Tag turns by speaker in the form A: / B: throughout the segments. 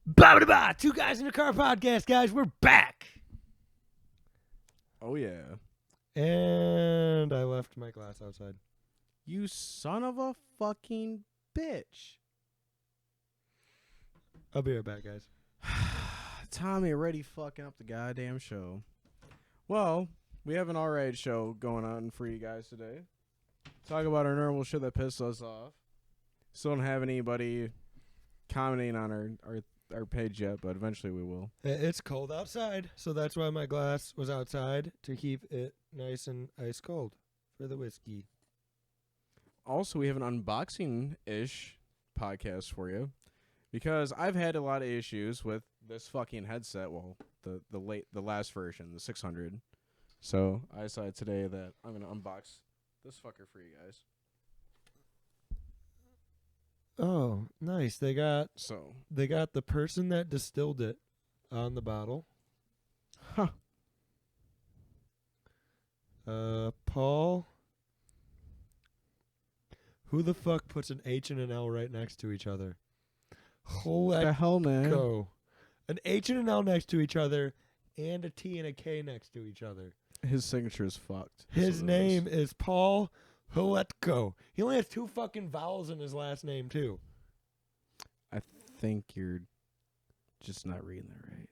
A: Blah, blah, blah. Two Guys in a Car podcast, guys. We're back.
B: Oh, yeah.
A: And I left my glass outside.
B: You son of a fucking bitch.
A: I'll be right back, guys.
B: Tommy already fucking up the goddamn show. Well, we have an alright show going on for you guys today. Talk about our normal shit that pissed us off. Still don't have anybody commenting on our page yet, but eventually we will.
A: It's cold outside, so that's why my glass was outside, to keep it nice and ice cold for the whiskey.
B: Also, we have an unboxing-ish podcast for you. Because I've had a lot of issues with this fucking headset. Well, the last version, the 600. So I decided today that I'm gonna unbox this fucker for you guys.
A: Oh, nice. They got
B: So,
A: the person that distilled it on the bottle.
B: huh?
A: Paul. Who the fuck puts an H and an L right next to each other?
B: What the hell, man?
A: Go. An H and an L next to each other, and a T and a K next to each other.
B: His signature is fucked.
A: His name is Paul Huletko. He only has 2 fucking vowels in his last name, too.
B: I think you're just not reading that right.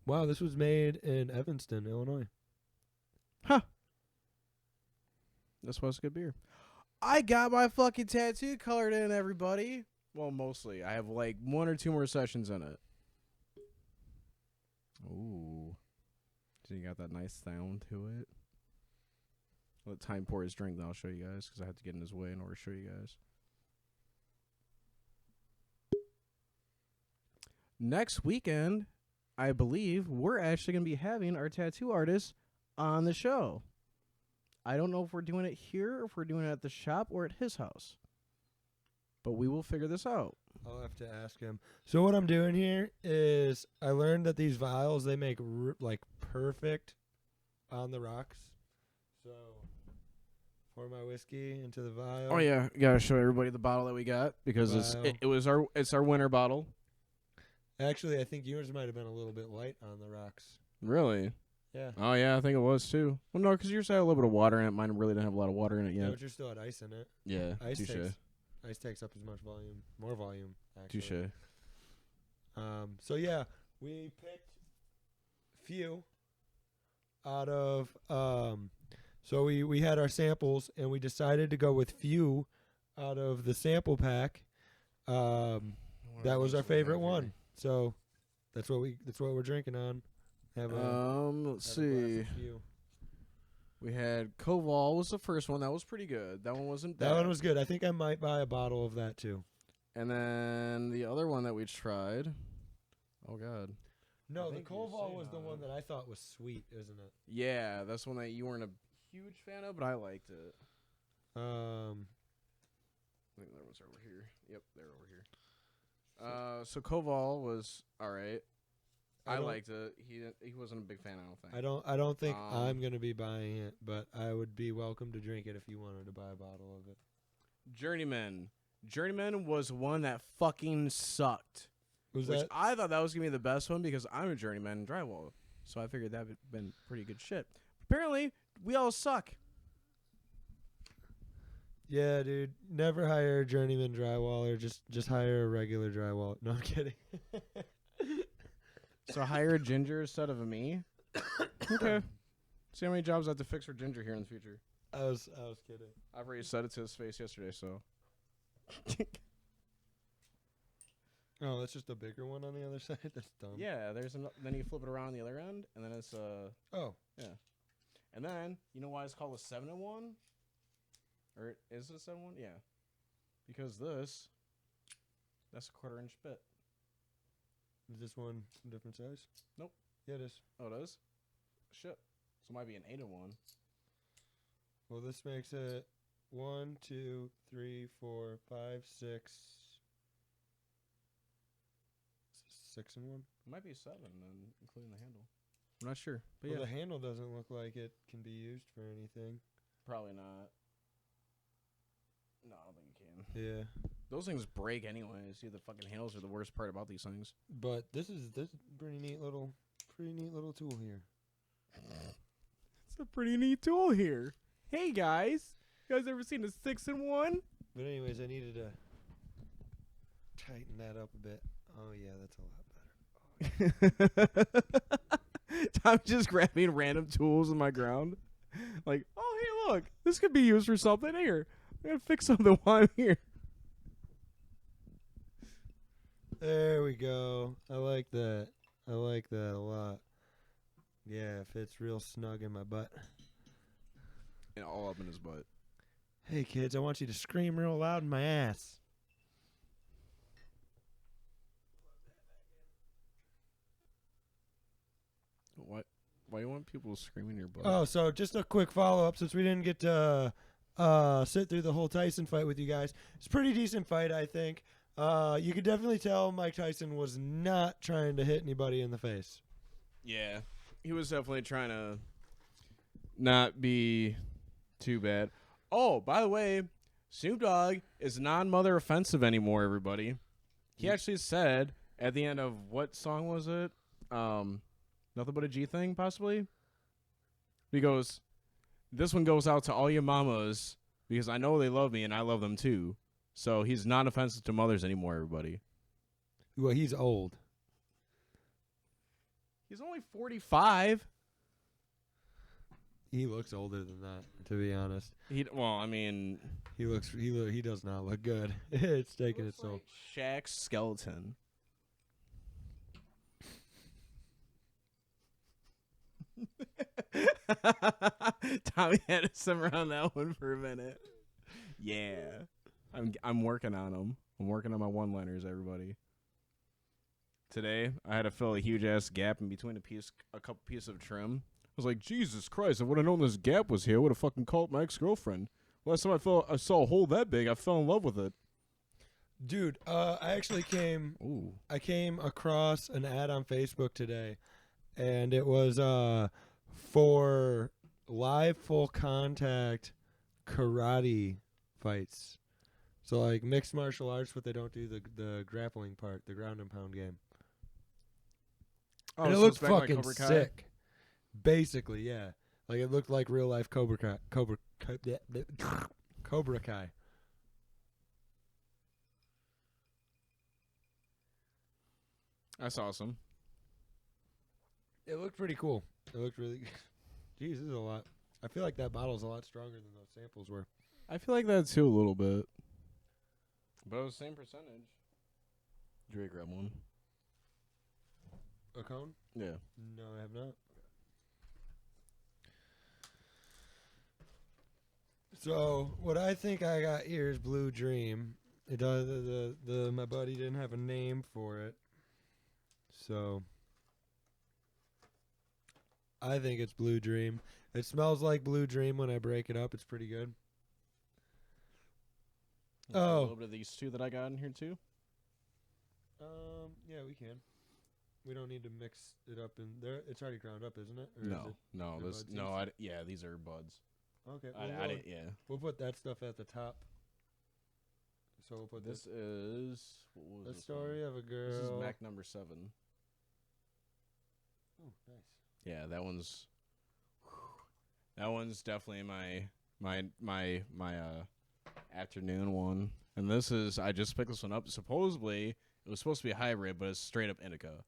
A: Wow, this was made in Evanston, Illinois.
B: Huh? That's why it's good beer. I got my fucking tattoo colored in, everybody. Well, mostly. I have like 1 or 2 more sessions in it. Ooh. So you got that nice sound to it. Let Time pour his drink, then I'll show you guys, because I have to get in his way in order to show you guys. Next weekend, I believe, we're actually going to be having our tattoo artist on the show. I don't know if we're doing it here, or if we're doing it at the shop, or at his house. But we will figure this out.
A: I'll have to ask him. So what I'm doing here is I learned that these vials, they make like perfect on the rocks. So pour my whiskey into the vial.
B: Oh yeah, gotta show everybody the bottle that we got because it's our winter bottle.
A: Actually, I think yours might have been a little bit light on the rocks.
B: Really?
A: Yeah.
B: Oh yeah, I think it was too. Well, no, because yours had a little bit of water in it. Mine really didn't have a lot of water in it
A: Yeah,
B: yet.
A: but you still had ice in it.
B: Yeah,
A: Ice takes up as much volume, more volume. Actually.
B: touche.
A: So yeah, we picked few out of so we had our samples and we decided to go with few out of the sample pack. That was our favorite one. So that's what we're drinking on.
B: Let's see. We had Koval was the first one. That was pretty good. That one wasn't bad.
A: That one was good. I think I might buy a bottle of that too.
B: And then the other one that we tried. Oh God.
A: No, the
B: think you're
A: Koval
B: saying
A: was the one that I thought was sweet, isn't it?
B: Yeah, that's one that you weren't a huge fan of, but I liked it. I think that was over here. Yep, they're over here. So Koval was all right. I liked it. He wasn't a big fan, I don't think.
A: I don't think I'm gonna be buying it, but I would be welcome to drink it if you wanted to buy a bottle of it.
B: Journeyman. Journeyman was one that fucking sucked. I thought that was gonna be the best one because I'm a journeyman in drywall, so I figured that would have been pretty good shit. Apparently, we all suck.
A: Yeah, dude. Never hire a journeyman drywaller. Just hire a regular drywall. No, I'm kidding.
B: So hire a Ginger instead of a me. Okay. See how many jobs I have to fix for Ginger here in the future.
A: I was kidding.
B: I've already said it to his face yesterday, so.
A: Oh, that's just a bigger one on the other side. That's dumb.
B: Yeah, then you flip it around on the other end, and then it's
A: Oh.
B: Yeah. And then you know why it's called a 7-in-1? Or is it a 7-in-1? Yeah. Because that's a 1/4 inch bit.
A: Is this one a different size?
B: Nope.
A: Yeah, it is.
B: Oh, it is? Shit. So it might be an 8-in-1.
A: Well, this makes it 1, 2, 3, 4, 5, 6. 6-in-1?
B: It might be 7, then, including the handle. I'm not sure. But
A: Well,
B: yeah.
A: the handle doesn't look like it can be used for anything.
B: Probably not. No, I don't think you can.
A: Yeah.
B: Those things break anyway. See, the fucking handles are the worst part about these things.
A: But this is pretty neat little tool here.
B: It's a pretty neat tool here. Hey guys, you guys ever seen a 6-in-1?
A: But anyways, I needed to tighten that up a bit. Oh yeah, that's a lot better.
B: I'm just grabbing random tools in my ground. Like, oh hey look, this could be used for something here. I'm gonna fix something while I'm here.
A: There we go. I like that. I like that a lot. Yeah, it fits real snug in my butt.
B: And all up in his butt.
A: Hey kids, I want you to scream real loud in my ass.
B: What? Why you want people screaming in your butt?
A: Oh, so just a quick follow-up since we didn't get to sit through the whole Tyson fight with you guys. It's a pretty decent fight, I think. You could definitely tell Mike Tyson was not trying to hit anybody in the face.
B: Yeah, he was definitely trying to not be too bad. Oh, by the way, Snoop Dogg is non-mother offensive anymore, everybody. He actually said at the end of what song was it? Nothing But a G Thing, possibly? He goes, this one goes out to all your mamas because I know they love me and I love them too. So he's not offensive to mothers anymore, everybody.
A: Well, he's old.
B: He's only 45.
A: He looks older than that, to be honest.
B: Well, I mean,
A: He does not look good. It's taking its toll.
B: Shaq's skeleton. Tommy had to simmer on that one for a minute. Yeah, I'm working on them. I'm working on my one-liners, everybody. Today, I had to fill a huge ass gap in between a couple pieces of trim. I was like, Jesus Christ! I would have known this gap was here. I would have fucking called my ex-girlfriend. Last time I saw a hole that big, I fell in love with it.
A: Dude, I actually came across an ad on Facebook today, and it was for live full contact karate fights. So like mixed martial arts, but they don't do the grappling part, the ground and pound game.
B: Oh,
A: And it
B: so
A: looked
B: it's back like
A: fucking
B: Cobra Kai?
A: sick. Basically, yeah. Like it looked like real life Cobra Kai. Cobra Kai.
B: That's awesome.
A: It looked pretty cool. It looked really. Jeez, this is a lot. I feel like that bottle's a lot stronger than those samples were.
B: I feel like that too a little bit. But it was the same percentage. Dre grab one.
A: A cone?
B: Yeah.
A: No, I have not. So what I think I got here is Blue Dream. It does the my buddy didn't have a name for it, so I think it's Blue Dream. It smells like Blue Dream when I break it up. It's pretty good.
B: A
A: Oh.
B: little bit of these two that I got in here too.
A: Yeah, we can. We don't need to mix it up in there. It's already ground up, isn't it? Or is
B: No,
A: it
B: no,
A: they're
B: this
A: budsies?
B: no. Yeah, these are buds.
A: Okay.
B: I didn't. Yeah.
A: We'll put that stuff at the top. So we'll put
B: This is what was
A: the
B: this
A: story
B: one?
A: of a girl.
B: This is Mac number 7.
A: Oh, nice.
B: Yeah, that one's definitely my afternoon one. And this is I just picked this one up. Supposedly it was supposed to be a hybrid, but it's straight up indica.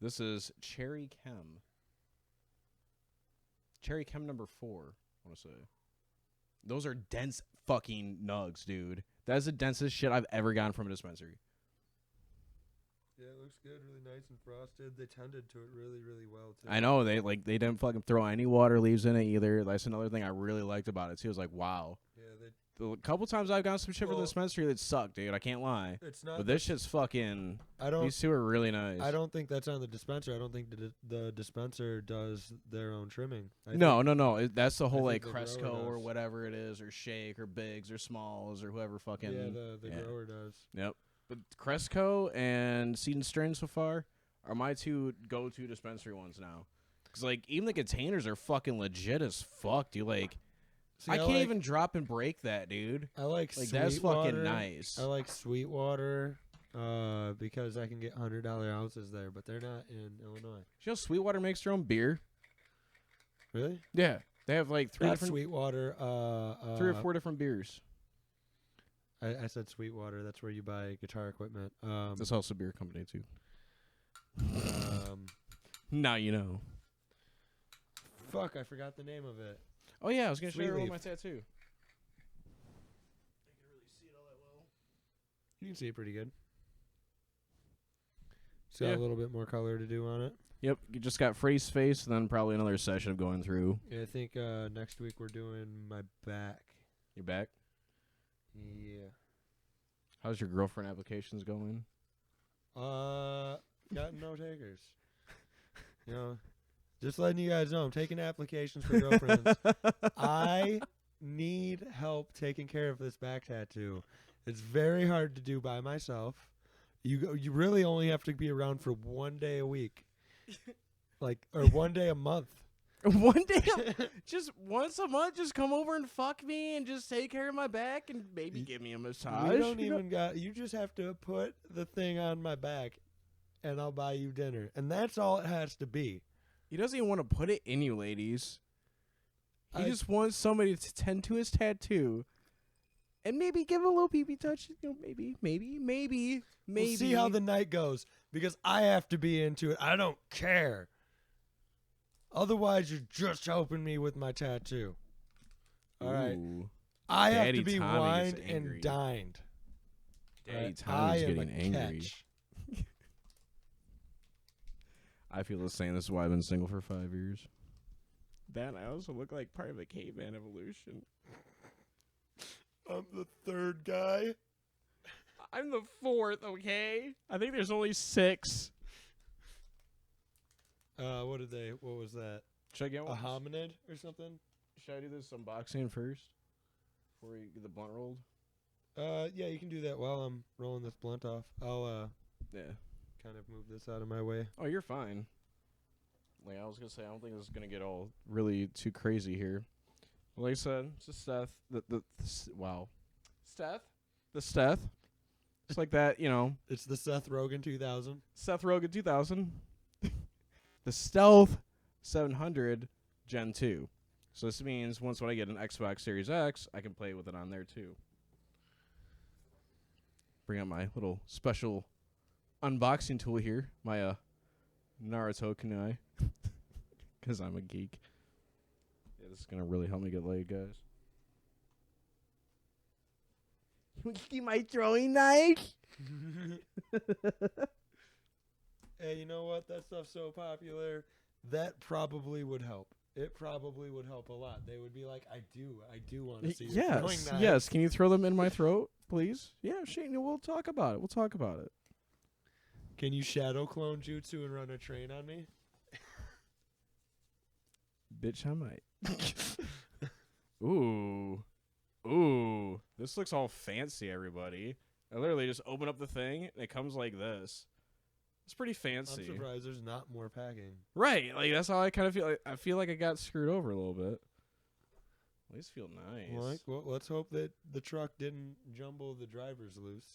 B: This is Cherry Chem. Cherry Chem number 4, I want to say. Those are dense fucking nugs, dude. That is the densest shit I've ever gotten from a dispensary.
A: Yeah, it looks good, really nice and frosted. They tended to it really, really well too.
B: I know they didn't fucking throw any water leaves in it either. That's another thing I really liked about it too. It was like, wow.
A: Yeah,
B: The couple times I've gotten some shit from the
A: Well-
B: dispensary that sucked, dude. I can't lie.
A: it's not.
B: But this shit's fucking.
A: I don't.
B: These two are really nice.
A: I don't think that's on the dispenser. I don't think the dispenser does their own trimming.
B: No. That's the whole
A: think
B: like
A: the
B: Cresco
A: grower
B: or
A: does.
B: whatever it is, or Shake or Bigs or Smalls or whoever fucking.
A: Yeah, the
B: yeah.
A: grower does.
B: Yep. But Cresco and Seed and Strain so far are my two go-to dispensary ones now. Cause like even the containers are fucking legit as fuck, dude. Like
A: See,
B: I can't
A: like,
B: even drop and break that, dude.
A: I like
B: Like that's
A: Sweetwater.
B: fucking nice.
A: I like Sweetwater because I can get $100 ounces there, but they're not in Illinois.
B: You know Sweetwater makes their own beer?
A: Really?
B: Yeah. They have like three
A: Not
B: different
A: Sweetwater.
B: 3 or 4 different beers.
A: I said Sweetwater. That's where you buy guitar equipment.
B: That's also a beer company too.
A: um,
B: Now you know.
A: fuck, I forgot the name of it.
B: Oh yeah, I was gonna show
A: Sweet
B: you
A: Leaf.
B: my tattoo.
A: You can see it pretty good. It's got
B: Yeah.
A: a little bit more color to do on it.
B: Yep, you just got Freddy's face, and then probably another session of going through.
A: Yeah, I think next week we're doing my back.
B: You back?
A: Yeah.
B: How's your girlfriend applications going?
A: Got no takers. You know, just letting you guys know, I'm taking applications for girlfriends. I need help taking care of this back tattoo. It's very hard to do by myself. You really only have to be around for 1 day a week, or 1 day a month.
B: One day, just once a month, just come over and fuck me and just take care of my back and maybe give me a massage.
A: You don't even got. You just have to put the thing on my back, and I'll buy you dinner, and that's all it has to be.
B: He doesn't even want to put it in you, ladies. He
A: I-
B: just wants somebody to tend to his tattoo, and maybe give him a little pee-pee touch. You know, maybe.
A: We'll see how the night goes because I have to be into it. I don't care. Otherwise, you're just helping me with my tattoo. All right.
B: Ooh.
A: I have
B: Daddy
A: to be
B: Tommy
A: wined
B: gets
A: and
B: angry.
A: dined.
B: Daddy
A: Alright,
B: Tommy's
A: I am
B: getting
A: a
B: angry.
A: catch.
B: I feel the same. This is why I've been single for 5 years. That I also look like part of the caveman evolution.
A: I'm the third guy.
B: I'm the 4th, okay? I think there's only 6.
A: What was that?
B: Should I get
A: A
B: one?
A: hominid or something?
B: Should I do this unboxing first? Before you get the blunt rolled?
A: Yeah, you can do that while I'm rolling this blunt off. I'll
B: Yeah.
A: kind of move this out of my way.
B: Oh, you're fine. Like, I was going to say, I don't think this is going to get all really too crazy here. Like I said, it's just Steph. Wow. Steph? The Steph. It's like that, you know.
A: It's the Seth Rogen 2000.
B: Seth Rogen 2000. The Stealth 700 Gen 2. So this means when I get an Xbox Series X, I can play with it on there too. Bring out my little special unboxing tool here. My Naruto kunai. Because I'm a geek. Yeah, this is going to really help me get laid, guys. You see my throwing knife?
A: Hey, you know what? That stuff's so popular. That probably would help. It probably would help a lot. They would be like, I do want to see you throwing
B: Yes,
A: knives.
B: yes. Can you throw them in my throat, please? Yeah, Shane, we'll talk about it.
A: Can you shadow clone jutsu and run a train on me?
B: Bitch, I might. Ooh. Ooh. This looks all fancy, everybody. I literally just open up the thing, and it comes like this. It's pretty fancy.
A: I'm surprised there's not more packing.
B: Right. Like, that's how I kind of feel. Like, I feel like I got screwed over a little bit. At least feel nice.
A: Well, let's hope that the truck didn't jumble the drivers loose.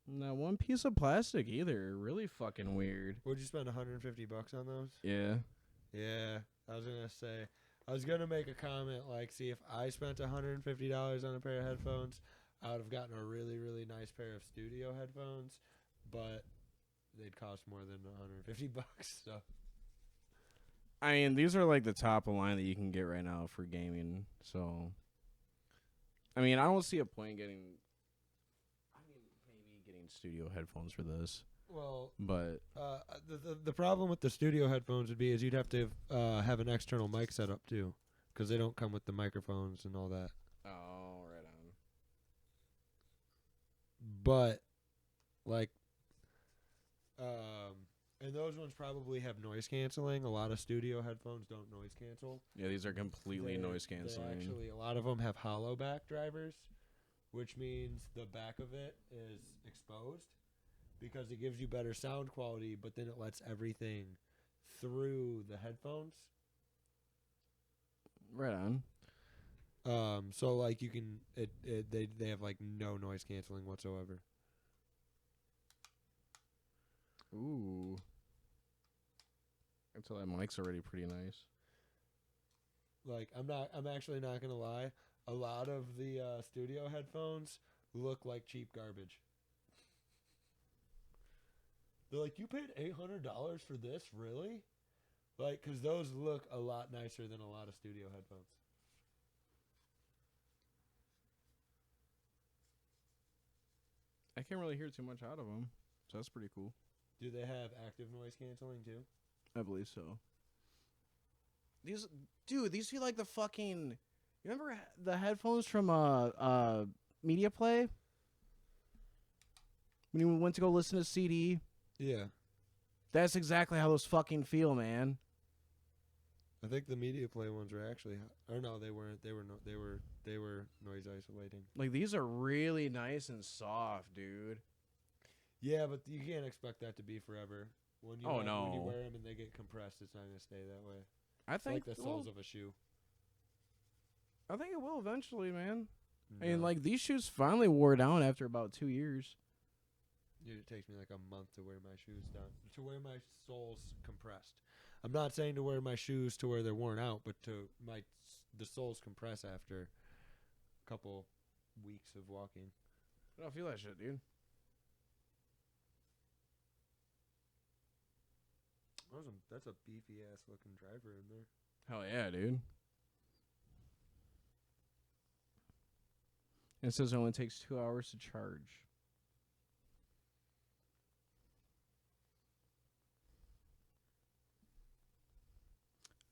B: Not one piece of plastic either. Really fucking weird.
A: Would you spend $150 on those?
B: Yeah.
A: Yeah, I was gonna say. I was gonna make a comment like, see, if I spent $150 on a pair of headphones, I would have gotten a really, really nice pair of studio headphones, but they'd cost more than $150. So
B: I mean, these are like the top of line that you can get right now for gaming. So, I mean, I don't see a point getting. I mean, maybe getting studio headphones for this,
A: well,
B: but
A: the problem with the studio headphones would be is you'd have to have an external mic set up too, because they don't come with the microphones and all that.
B: oh, right on.
A: But like, and those ones probably have noise canceling. A lot of studio headphones don't noise cancel.
B: Yeah, these are completely noise canceling.
A: Actually, a lot of them have hollow back drivers, which means the back of it is exposed, because it gives you better sound quality, but then it lets everything through the headphones.
B: Right on.
A: So like you can they have like no noise canceling whatsoever.
B: Ooh. Until that mic's already pretty nice.
A: Like I'm actually not gonna lie. A lot of the studio headphones look like cheap garbage. They're like, you paid $800 for this, really? Like, cause those look a lot nicer than a lot of studio headphones.
B: I can't really hear too much out of them, so that's pretty cool.
A: Do they have active noise canceling too?
B: I believe so. These feel like the fucking. You remember the headphones from Media Play? When you went to go listen to CD?
A: Yeah.
B: That's exactly how those fucking feel, man.
A: I think the Media Play ones were actually, or no, they weren't. They were noise isolating.
B: Like, these are really nice and soft, dude.
A: Yeah, but you can't expect that to be forever. When you
B: Oh,
A: when you
B: no.
A: wear them and they get compressed, it's not gonna stay that way.
B: I
A: It's
B: think
A: like the soles of a shoe.
B: I think it will eventually, man.
A: No.
B: I mean, like, these shoes finally wore down after about 2 years.
A: Dude, it takes me like a month to wear my shoes down, to wear my soles compressed. I'm not saying to wear my shoes to where they're worn out, but to the soles compress after a couple weeks of walking.
B: I don't feel that shit, dude.
A: That's a beefy ass looking driver in there.
B: Hell yeah, dude. It says it only takes 2 hours to charge.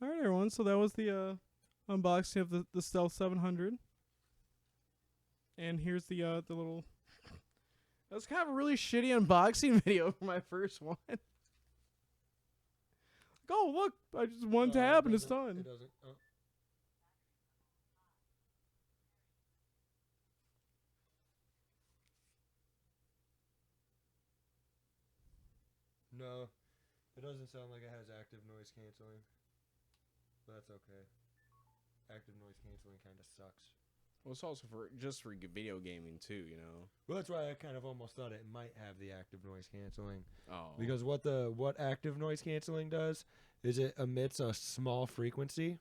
B: All right, everyone. So that was the unboxing of the Stealth 700. And here's the little. That was kind of a really shitty unboxing video for my first one. Oh, look. I just one tab and it's done.
A: It doesn't. Oh. No, it doesn't sound like it has active noise canceling. But that's okay. Active noise canceling kind of sucks.
B: Well, it's also for video gaming too, you know.
A: Well, that's why I kind of almost thought it might have the active noise canceling.
B: Oh.
A: Because what active noise canceling does is it emits a small frequency.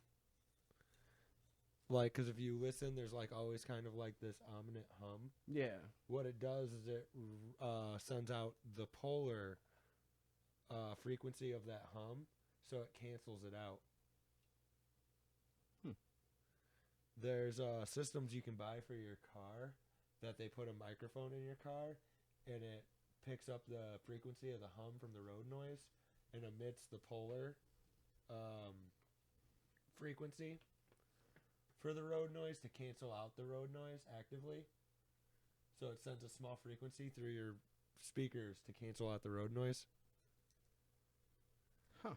A: Like, because if you listen, there's like always kind of like this ominous hum.
B: Yeah.
A: What it does is it sends out the polar frequency of that hum, so it cancels it out. There's systems you can buy for your car that they put a microphone in your car, and it picks up the frequency of the hum from the road noise and emits the polar frequency for the road noise to cancel out the road noise actively. So it sends a small frequency through your speakers to cancel out the road noise.
B: Huh.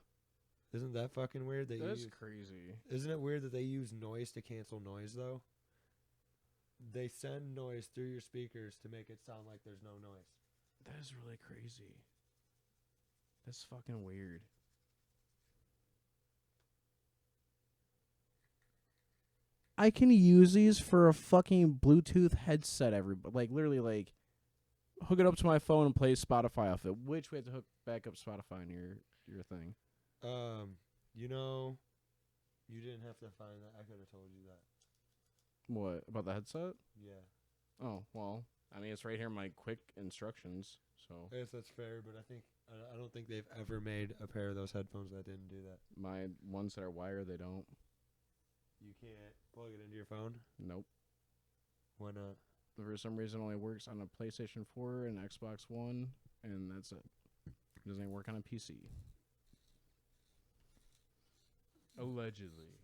A: Isn't that fucking weird?
B: That's crazy.
A: Isn't it weird that they use noise to cancel noise, though? They send noise through your speakers to make it sound like there's no noise.
B: That is really crazy. That's fucking weird. I can use these for a fucking Bluetooth headset, like literally like hook it up to my phone and play Spotify off it. Which we have to hook back up Spotify on your thing.
A: You know, you didn't have to find that. I could have told you that.
B: What about the headset?
A: Yeah.
B: Oh well, I mean it's right here in my quick instructions. So
A: I guess that's fair, but I don't think they've ever made a pair of those headphones that didn't do that.
B: my ones that are wired, they don't.
A: You can't plug it into your phone.
B: Nope.
A: Why not?
B: For some reason, it only works on a PlayStation 4 and Xbox One, and that's it. It doesn't even work on a PC. Allegedly.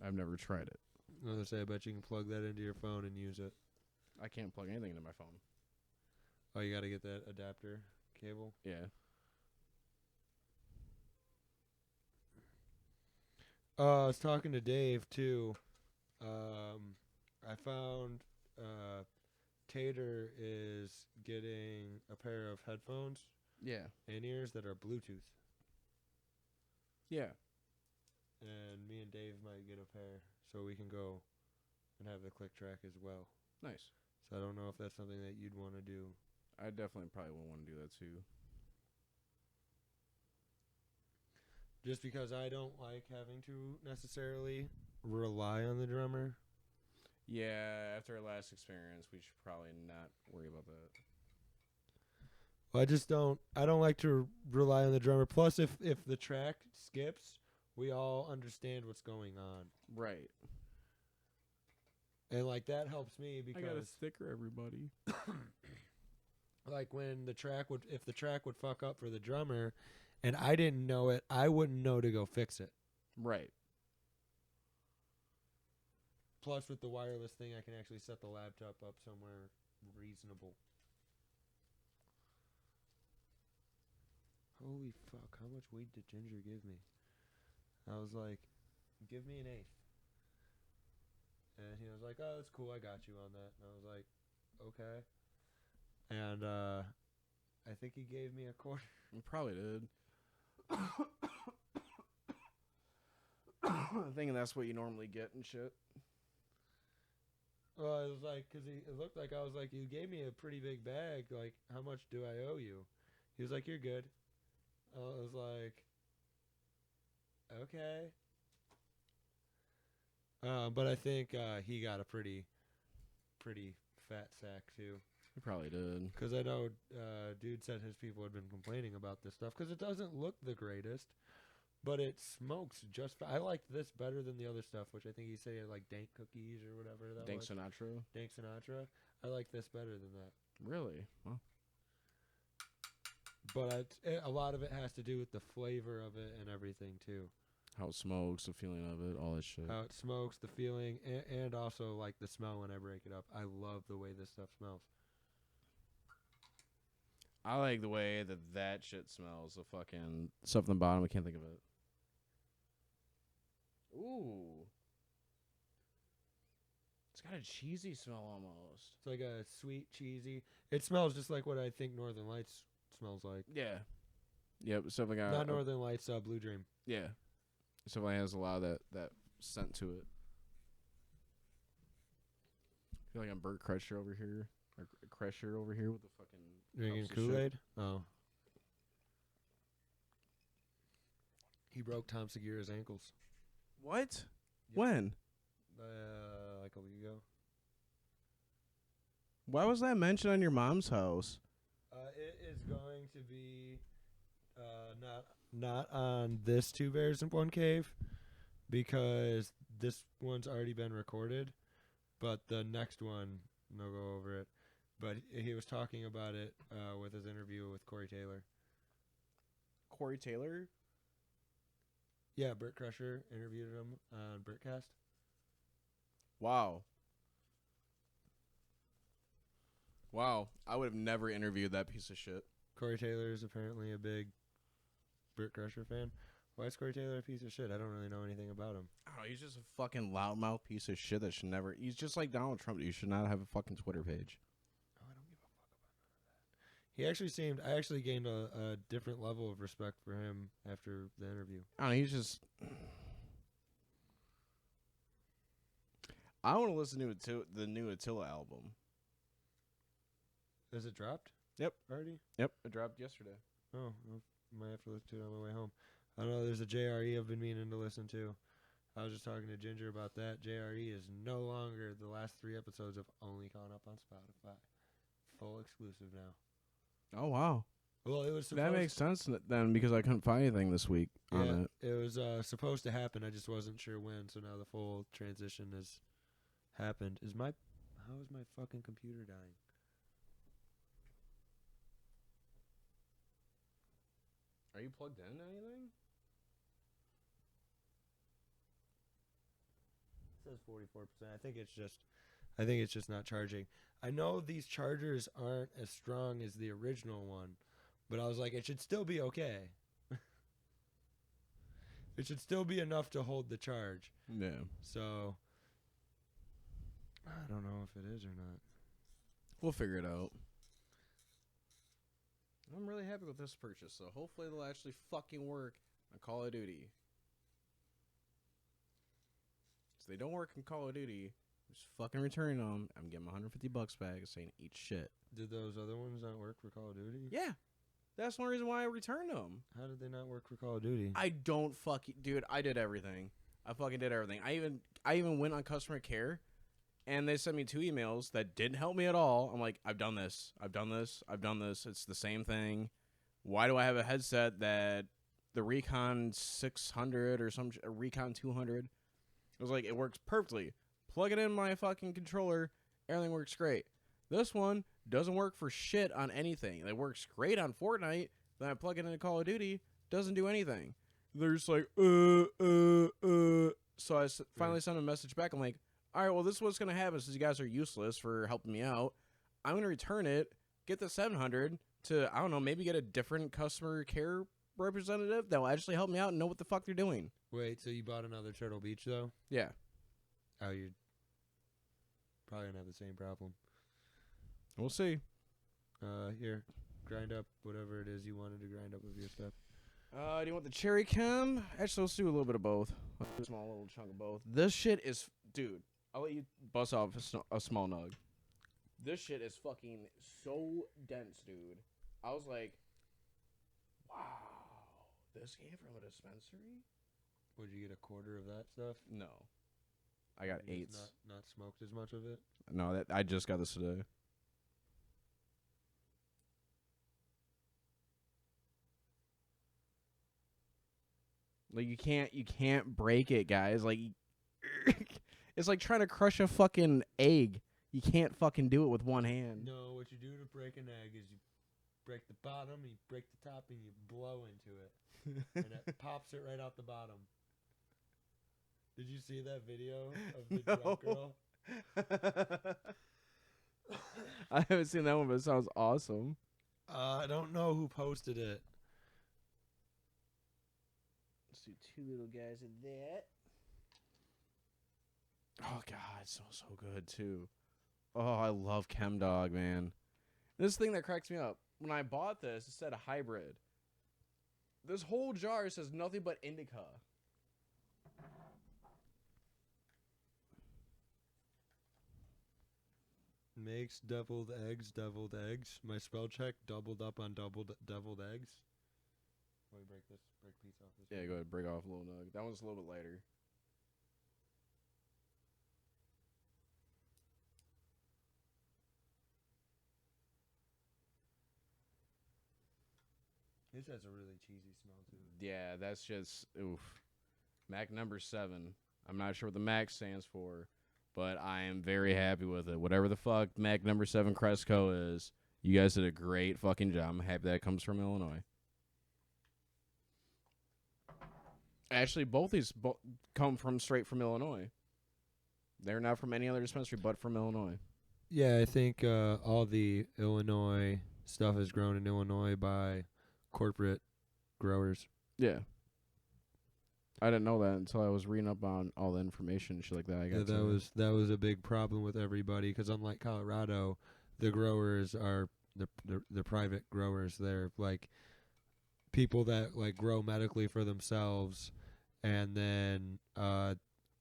B: I've never tried it.
A: I was gonna say, I bet you can plug that into your phone and use it.
B: I can't plug anything into my phone.
A: Oh, you gotta get that adapter cable.
B: Yeah.
A: I was talking to Dave too. I found Tater is getting a pair of headphones
B: Yeah.
A: in ears that are Bluetooth,
B: Yeah.
A: and me and Dave might get a pair so we can go and have the click track as well.
B: Nice.
A: So I don't know if that's something that you'd want to do.
B: I definitely probably would want to do that too.
A: Just because I don't like having to necessarily rely on the drummer.
B: Yeah, after our last experience, we should probably not worry about that.
A: I just don't. I don't like to rely on the drummer. Plus, if the track skips, we all understand what's going on,
B: Right.
A: and like that helps me
B: I got a
A: because
B: sticker, everybody.
A: like when the track would, if the track would fuck up for the drummer, and I didn't know it, I wouldn't know to go fix it.
B: Right.
A: Plus, with the wireless thing, I can actually set the laptop up somewhere reasonable. Holy fuck, how much weed did Ginger give me? I was like, give me an eighth. And he was like, oh, that's cool, I got you on that. And I was like, okay. And I think he gave me a quarter.
B: You probably did. I'm thinking that's what you normally get and shit.
A: Well, it was like, because it looked like I was like, you gave me a pretty big bag. Like, how much do I owe you? He was like, you're good. I was like, okay. But I think he got a pretty fat sack too.
B: You probably did.
A: Because I know dude said his people had been complaining about this stuff because it doesn't look the greatest, but it smokes just. I liked this better than the other stuff, which I think he said he had like dank cookies or whatever that
B: Dank
A: was.
B: Sinatra.
A: Dank Sinatra. I like this better than that.
B: Really? Well,
A: But a lot of it has to do with the flavor of it and everything too.
B: how it smokes, the feeling of it, all that shit.
A: How it smokes, the feeling, and also like the smell when I break it up. I love the way this stuff smells.
B: I like the way that shit smells. The fucking stuff on the bottom. I can't think of it. Ooh. It's got a cheesy smell almost.
A: It's like a sweet, cheesy. It smells just like what I think Northern Lights smells like.
B: Yeah. Yep. Stuff like
A: Not Northern Lights, Blue Dream.
B: Yeah. Stuff like has a lot of that scent to it. I feel like I'm Bert Kreischer over here. Or Kreischer over here with the fucking
A: Drinking
B: cups of shit.
A: Kool-Aid? Oh. He broke Tom Segura's ankles.
B: What?
A: Yep.
B: When?
A: Like a week ago.
B: Why was that mentioned on your mom's house?
A: It is going to be not on this Two Bears in One Cave because this one's already been recorded, but the next one, no go over it. But he was talking about it with his interview with Corey Taylor.
B: Corey Taylor?
A: Yeah, Bert Crusher interviewed him on Bertcast.
B: Wow. Wow. I would have never interviewed that piece of shit.
A: Corey Taylor is apparently a big Bert Crusher fan. Why is Corey Taylor a piece of shit? I don't really know anything about him.
B: I don't know. He's just a fucking loudmouth piece of shit that should never. He's just like Donald Trump. You should not have a fucking Twitter page.
A: Oh, I don't give a fuck about none of that. He actually seemed. I actually gained a different level of respect for him after the interview.
B: I don't know. He's just. I want to listen to the new Attila album.
A: Is it dropped?
B: Yep.
A: Already?
B: Yep. It dropped yesterday.
A: Oh, I might have to listen to it on my way home. I know there's a JRE I've been meaning to listen to. I was just talking to Ginger about that. JRE is no longer. The last 3 episodes have only gone up on Spotify. Full exclusive now.
B: Oh, wow.
A: Well, it was supposed
B: That makes sense then because I couldn't find anything this week on it.
A: It was supposed to happen. I just wasn't sure when. So now the full transition has happened. How is my fucking computer dying?
B: Are you plugged in to anything?
A: It says 44%. I think it's just not charging. I know these chargers aren't as strong as the original one, but I was like, it should still be okay. It should still be enough to hold the charge.
B: Yeah.
A: So I don't know if it is or not.
B: We'll figure it out. I'm really happy with this purchase, so hopefully they'll actually fucking work on Call of Duty. If they don't work in Call of Duty, just fucking returning them. I'm getting my $150 back and saying eat shit.
A: Did those other ones not work for Call of Duty?
B: Yeah. That's the only reason why I returned them.
A: How did they not work for Call of Duty?
B: I don't fucking... Dude, I did everything. I fucking did everything. I even went on customer care, and they sent me 2 emails that didn't help me at all. I'm like, I've done this. I've done this. I've done this. It's the same thing. Why do I have a headset that the Recon 600 or some Recon 200? I was like, it works perfectly. Plug it in my fucking controller. Everything works great. This one doesn't work for shit on anything. It works great on Fortnite. Then I plug it into Call of Duty. Doesn't do anything. They're just like, So I finally sent a message back. I'm like, all right, well, this is what's going to happen since you guys are useless for helping me out. I'm going to return it, get the 700 to, I don't know, maybe get a different customer care representative that will actually help me out and know what the fuck they're doing.
A: Wait, so you bought another Turtle Beach, though?
B: Yeah.
A: Oh, you're probably going to have the same problem.
B: We'll see.
A: Here, grind up whatever it is you wanted to grind up with your stuff.
B: Do you want the cherry chem? Actually, let's do a little bit of both. A small little chunk of both. This shit is, dude, I'll let you bust off a small nug. This shit is fucking so dense, dude. I was like, wow, this came from a dispensary?
A: Would you get a quarter of that stuff?
B: No. I got
A: You
B: 8s.
A: just Not smoked as much of it?
B: No, I just got this today. Like you can't break it, guys. Like it's like trying to crush a fucking egg. You can't fucking do it with one hand.
A: No, what you do to break an egg is you break the bottom, you break the top, and you blow into it. And it pops it right out the bottom. Did you see that video of the drunk girl?
B: I haven't seen that one, but it sounds awesome.
A: I don't know who posted it.
B: Let's do 2 little guys in that. Oh god, it smells so good too. Oh, I love ChemDog, man. This thing that cracks me up. When I bought this, it said a hybrid. This whole jar says nothing but indica.
A: Makes deviled eggs. My spell check doubled up on deviled eggs. Let me break a piece off this.
B: Yeah, go ahead, break off a little nug. That one's a little bit lighter.
A: This has a really cheesy smell too.
B: Yeah, that's just oof. Mac number 7. I'm not sure what the Mac stands for, but I am very happy with it. Whatever the fuck Mac number 7 Cresco is, you guys did a great fucking job. I'm happy that comes from Illinois. Actually, both these come from straight from Illinois. They're not from any other dispensary but from Illinois.
A: Yeah, I think all the Illinois stuff is grown in Illinois by corporate growers.
B: Yeah. I didn't know that until I was reading up on all the information and shit like that.
A: That was a big problem with everybody because unlike Colorado, the growers are the private growers. They're like people that like grow medically for themselves and then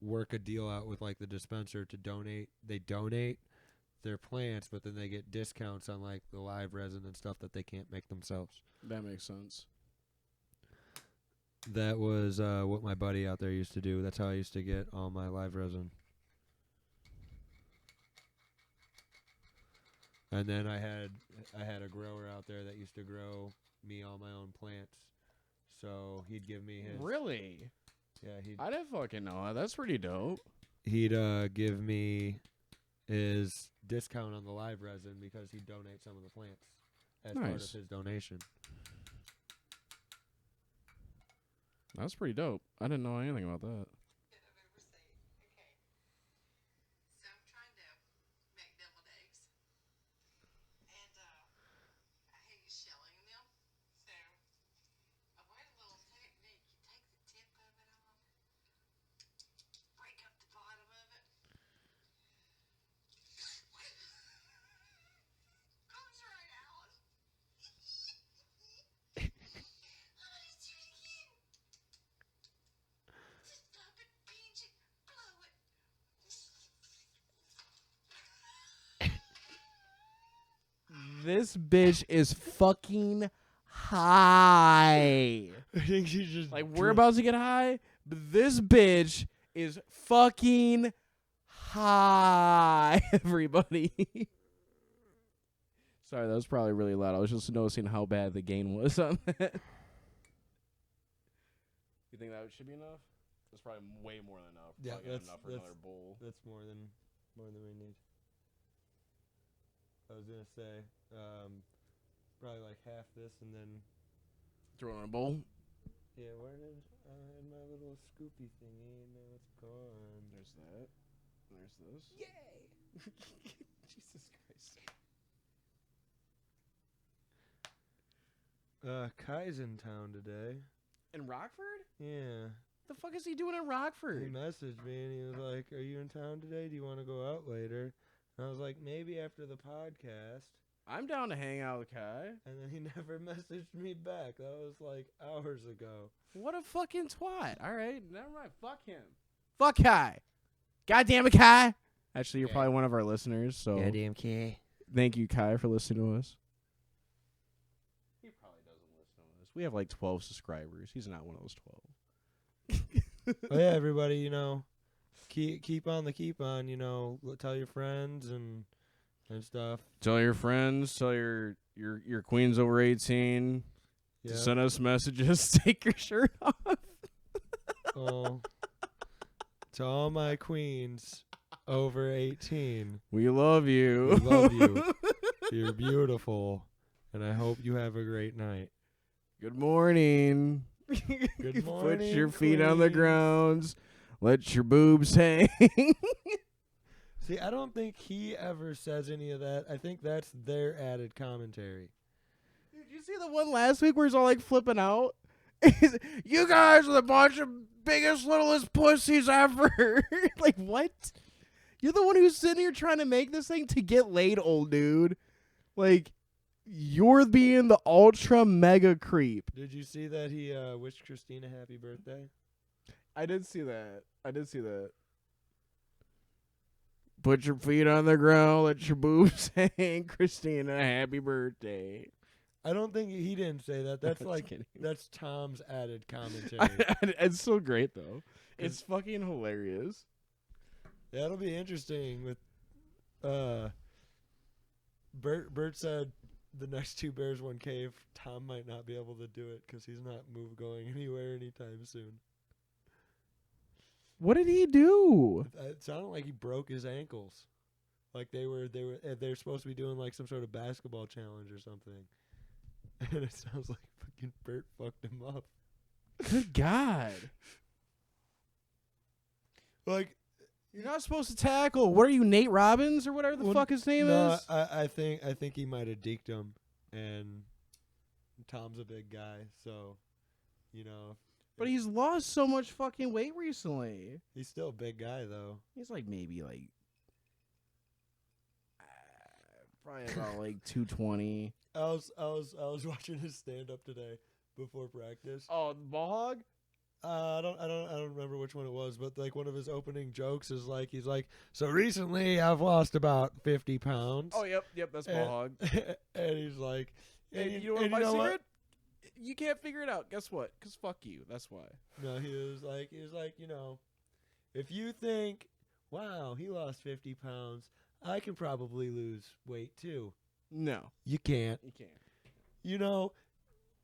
A: work a deal out with like the dispenser to donate. They donate their plants, but then they get discounts on like the live resin and stuff that they can't make themselves.
B: That makes sense.
A: That was what my buddy out there used to do. That's how I used to get all my live resin. And then I had a grower out there that used to grow me all my own plants. So he'd give me his.
B: Really?
A: Yeah,
B: I didn't fucking know that. That's pretty dope.
A: He'd give me his discount on the live resin because he'd donate some of the plants as part of his donation.
B: That's pretty dope. I didn't know anything about that. This bitch is fucking high.
A: I think she's just
B: Like, we're about to get high, but this bitch is fucking high, everybody. Sorry, that was probably really loud. I was just noticing how bad the gain was on that. You think that should be enough? That's probably way more than enough.
A: Yeah,
B: Probably
A: that's
B: enough for another bowl.
A: That's more than we need. I was gonna say, probably like half this and then.
B: Throw it in a bowl.
A: Yeah, where did I had my little scoopy thingy and now it's gone.
B: There's that. There's this.
A: Yay!
B: Jesus Christ.
A: Kai's in town today.
B: In Rockford?
A: Yeah.
B: The fuck is he doing in
A: He
B: Rockford?
A: messaged me and he was like, "Are you in town today? Do you want to go out later?" And I was like, "Maybe after the podcast."
B: I'm down to hang out with Kai.
A: And then he never messaged me back. That was like hours ago.
B: What a fucking twat. All right, never mind. Fuck him. Fuck Kai. God damn it, Kai. Actually, you're
A: Yeah.
B: probably one of our listeners, so
A: Goddamn Kai.
B: thank you, Kai, for listening to us. He probably doesn't listen to us. We have like 12 subscribers. He's not one of those 12.
A: Oh yeah, everybody, keep on the keep on. Tell your friends and stuff.
B: Tell your friends. Tell your queens over 18
A: Yeah.
B: to send us messages. Take your shirt off.
A: Oh, to all my queens over 18,
B: We love you.
A: we love you. You're beautiful, and I hope you have a great night.
B: Good morning.
A: Good
B: Put your
A: morning,
B: feet on the
A: queens.
B: ground. Let your boobs hang.
A: See, I don't think he ever says any of that. I think that's their added commentary.
B: Did you see the one last week where he's all like flipping out? You guys are the bunch of biggest, littlest pussies ever. Like, what? You're the one who's sitting here trying to make this thing to get laid, old dude. Like, you're being the ultra mega creep.
A: Did you see that he wished Christina happy birthday?
B: I did see that. Put your feet on the ground, let your boobs hang. Christina, happy birthday.
A: I don't think he didn't say that. That's
B: Just
A: like
B: kidding.
A: that's Tom's added commentary.
B: It's so great, though. It's fucking hilarious.
A: That'll be interesting with Bert said the next two Bears 1K, Tom might not be able to do it because he's not going anywhere anytime soon.
B: What did he do?
A: It sounded like he broke his ankles. Like they're supposed to be doing like some sort of basketball challenge or something. And it sounds like fucking Bert fucked him up.
B: Good God.
A: Like,
B: You're not supposed to tackle. What are you, Nate Robbins or whatever the
A: Well,
B: fuck his name
A: no,
B: is?
A: I think he might have deked him, and Tom's a big guy, so
B: But he's lost so much fucking weight recently.
A: he's still a big guy though.
B: He's like maybe like probably about like 220.
A: I was watching his stand up today before practice.
B: Oh, the ball hog?
A: I don't remember which one it was, but like one of his opening jokes is like he's like, so recently I've lost about 50 pounds.
B: Oh, yep, that's ball hog.
A: And he's like,
B: And you know what my secret? You can't figure it out. Guess what? 'Cause fuck you. That's why.
A: No, he was like, if you think, wow, he lost 50 pounds, I can probably lose weight too.
B: No,
A: You can't.
B: you can't.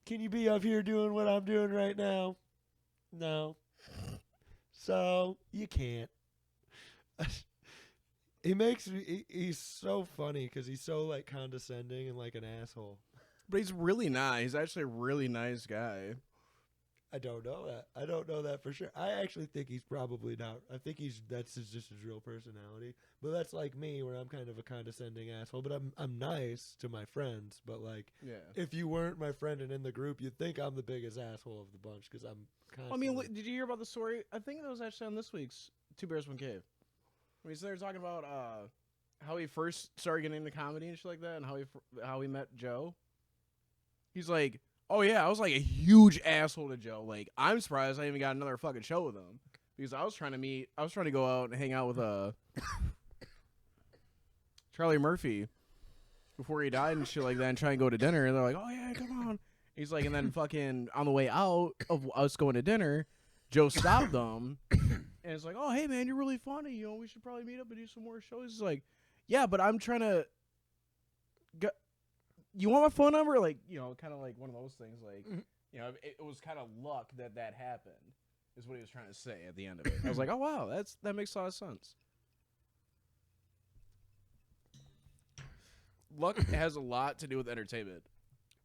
A: Can you be up here doing what I'm doing right now? No. So, you can't. He's so funny because he's so like condescending and like an asshole.
B: But he's really not. He's actually a really nice guy.
A: I don't know that. I don't know that for sure. I actually think he's probably not. I think that's just his real personality. But that's like me, where I'm kind of a condescending asshole. But I'm nice to my friends. But like,
B: Yeah.
A: if you weren't my friend and in the group, you'd think I'm the biggest asshole of the bunch because I'm.
B: I mean, did you hear about the story? I think it was actually on this week's Two Bears One Cave. I mean, so they're talking about how he first started getting into comedy and shit like that, and how he met Joe. He's like, oh yeah, I was like a huge asshole to Joe. Like, I'm surprised I even got another fucking show with him because I was trying to go out and hang out with Charlie Murphy, before he died and shit like that, and try and go to dinner. And they're like, "Oh yeah, come on." He's like, and then fucking on the way out of us going to dinner, Joe stopped them, and it's like, "Oh hey man, you're really funny. You know, we should probably meet up and do some more shows." He's like, "Yeah, but I'm trying to. You want my phone number?" Like, you know, kind of like one of those things. Like, you know, it was kind of luck that happened. Is what he was trying to say at the end of it. I was like, "Oh wow, that makes a lot of sense." Luck has a lot to do with entertainment.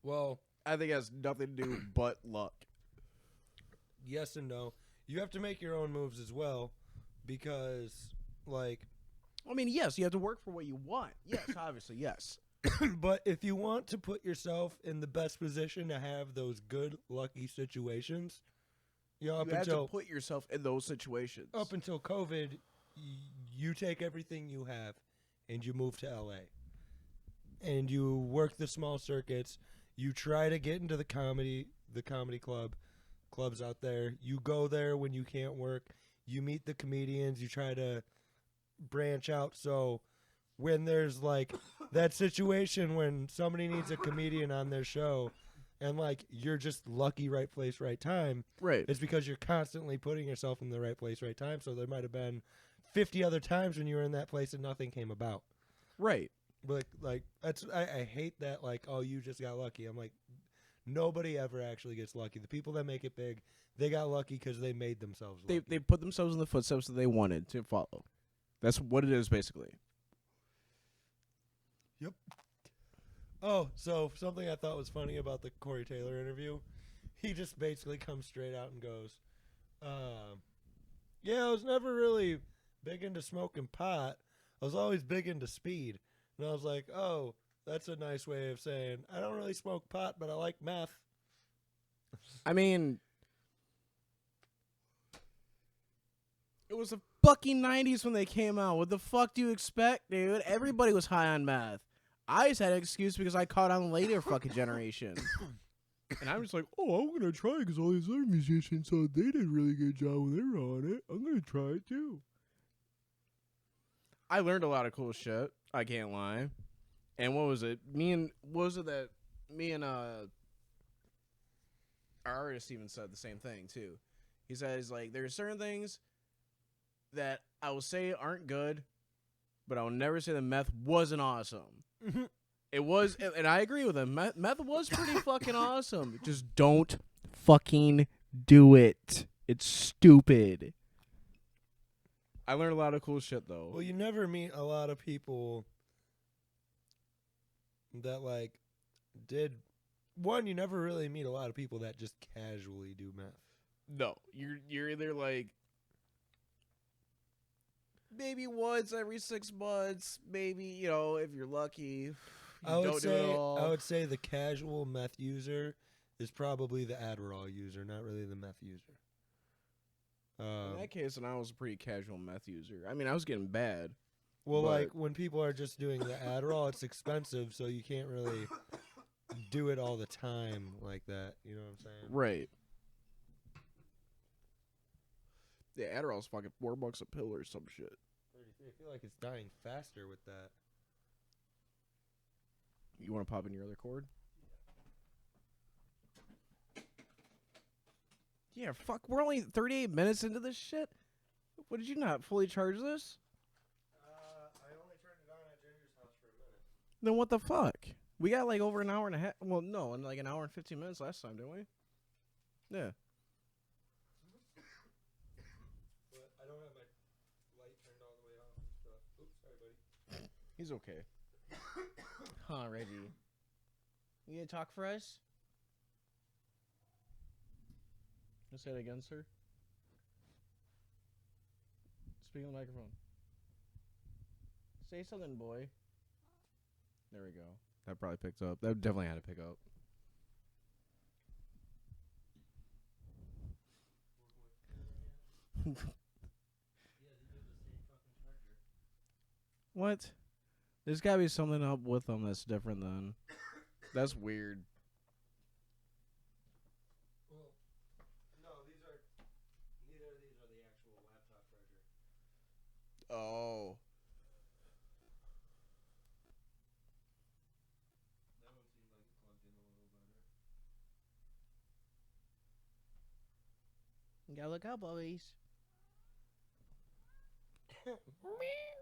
A: Well,
B: I think it has nothing to do but luck.
A: yes and no. You have to make your own moves as well, because like,
B: I mean, yes, you have to work for what you want. Yes, obviously, yes.
A: but if you want to put yourself in the best position to have those good lucky situations, you know,
B: You have to put yourself in those situations.
A: up until COVID, you take everything you have and you move to LA. And you work the small circuits. You try to get into the comedy clubs out there. You go there when you can't work. You meet the comedians. You try to branch out. So when there's like that situation when somebody needs a comedian on their show, and like you're just lucky, right place, right time.
B: Right.
A: It's because you're constantly putting yourself in the right place, right time. So there might have been 50 other times when you were in that place and nothing came about.
B: Right.
A: But like that's I hate that, like, oh, you just got lucky. I'm like, nobody ever actually gets lucky. The people that make it big, they got lucky because they made themselves lucky.
B: They put themselves in the footsteps that they wanted to follow. That's what it is, basically.
A: Yep. Oh, so something I thought was funny about the Corey Taylor interview, he just basically comes straight out and goes, yeah, I was never really big into smoking pot. I was always big into speed. And I was like, oh, that's a nice way of saying, I don't really smoke pot, but I like meth.
B: I mean, it was the fucking 90s when they came out. What the fuck do you expect, dude? Everybody was high on meth. I just had an excuse because I caught on the later fucking generation. And I'm just like, oh, I'm going to try because all these other musicians thought they did a really good job when they were on it. I'm going to try it too. I learned a lot of cool shit. I can't lie. And what was it? Our artist even said the same thing too. He says, like, there are certain things that I will say aren't good, but I will never say that meth wasn't awesome. It was, and I agree with him. Meth was pretty fucking awesome. Just don't fucking do it. It's stupid. I learned a lot of cool shit, though.
A: Well, you never meet a lot of people that, like, did... One, you never really meet a lot of people that just casually do meth.
B: No, you're either, like, maybe once every 6 months, maybe, you know, if you're lucky.
A: I would say the casual meth user is probably the Adderall user, not really the meth user.
B: In that case, and I was a pretty casual meth user. I mean, I was getting bad.
A: Well, like, when people are just doing the Adderall, it's expensive, so you can't really do it all the time like that. You know what I'm saying?
B: Right. The Adderall's fucking $4 a pill or some shit.
A: 33. I feel like it's dying faster with that.
B: You want to pop in your other cord? Yeah, fuck. We're only 38 minutes into this shit. What, did you not fully charge this?
A: I only turned it on at Ginger's house for a minute.
B: Then what the fuck? We got like over an hour and a half. Well, no, and like an hour and 15 minutes last time, didn't we? Yeah.
A: But I don't have my light turned all the way off and stuff. Oops, sorry, buddy.
B: He's okay. Huh, Reggie. You gonna talk for us? Just say it again, sir. Speak on the microphone. Say something, boy. There we go. That probably picked up. That definitely had to pick up. What? There's gotta be something up with them that's different then. That's weird.
A: Well, no, neither of these are the actual laptop charger.
B: Oh. gotta look out, boys.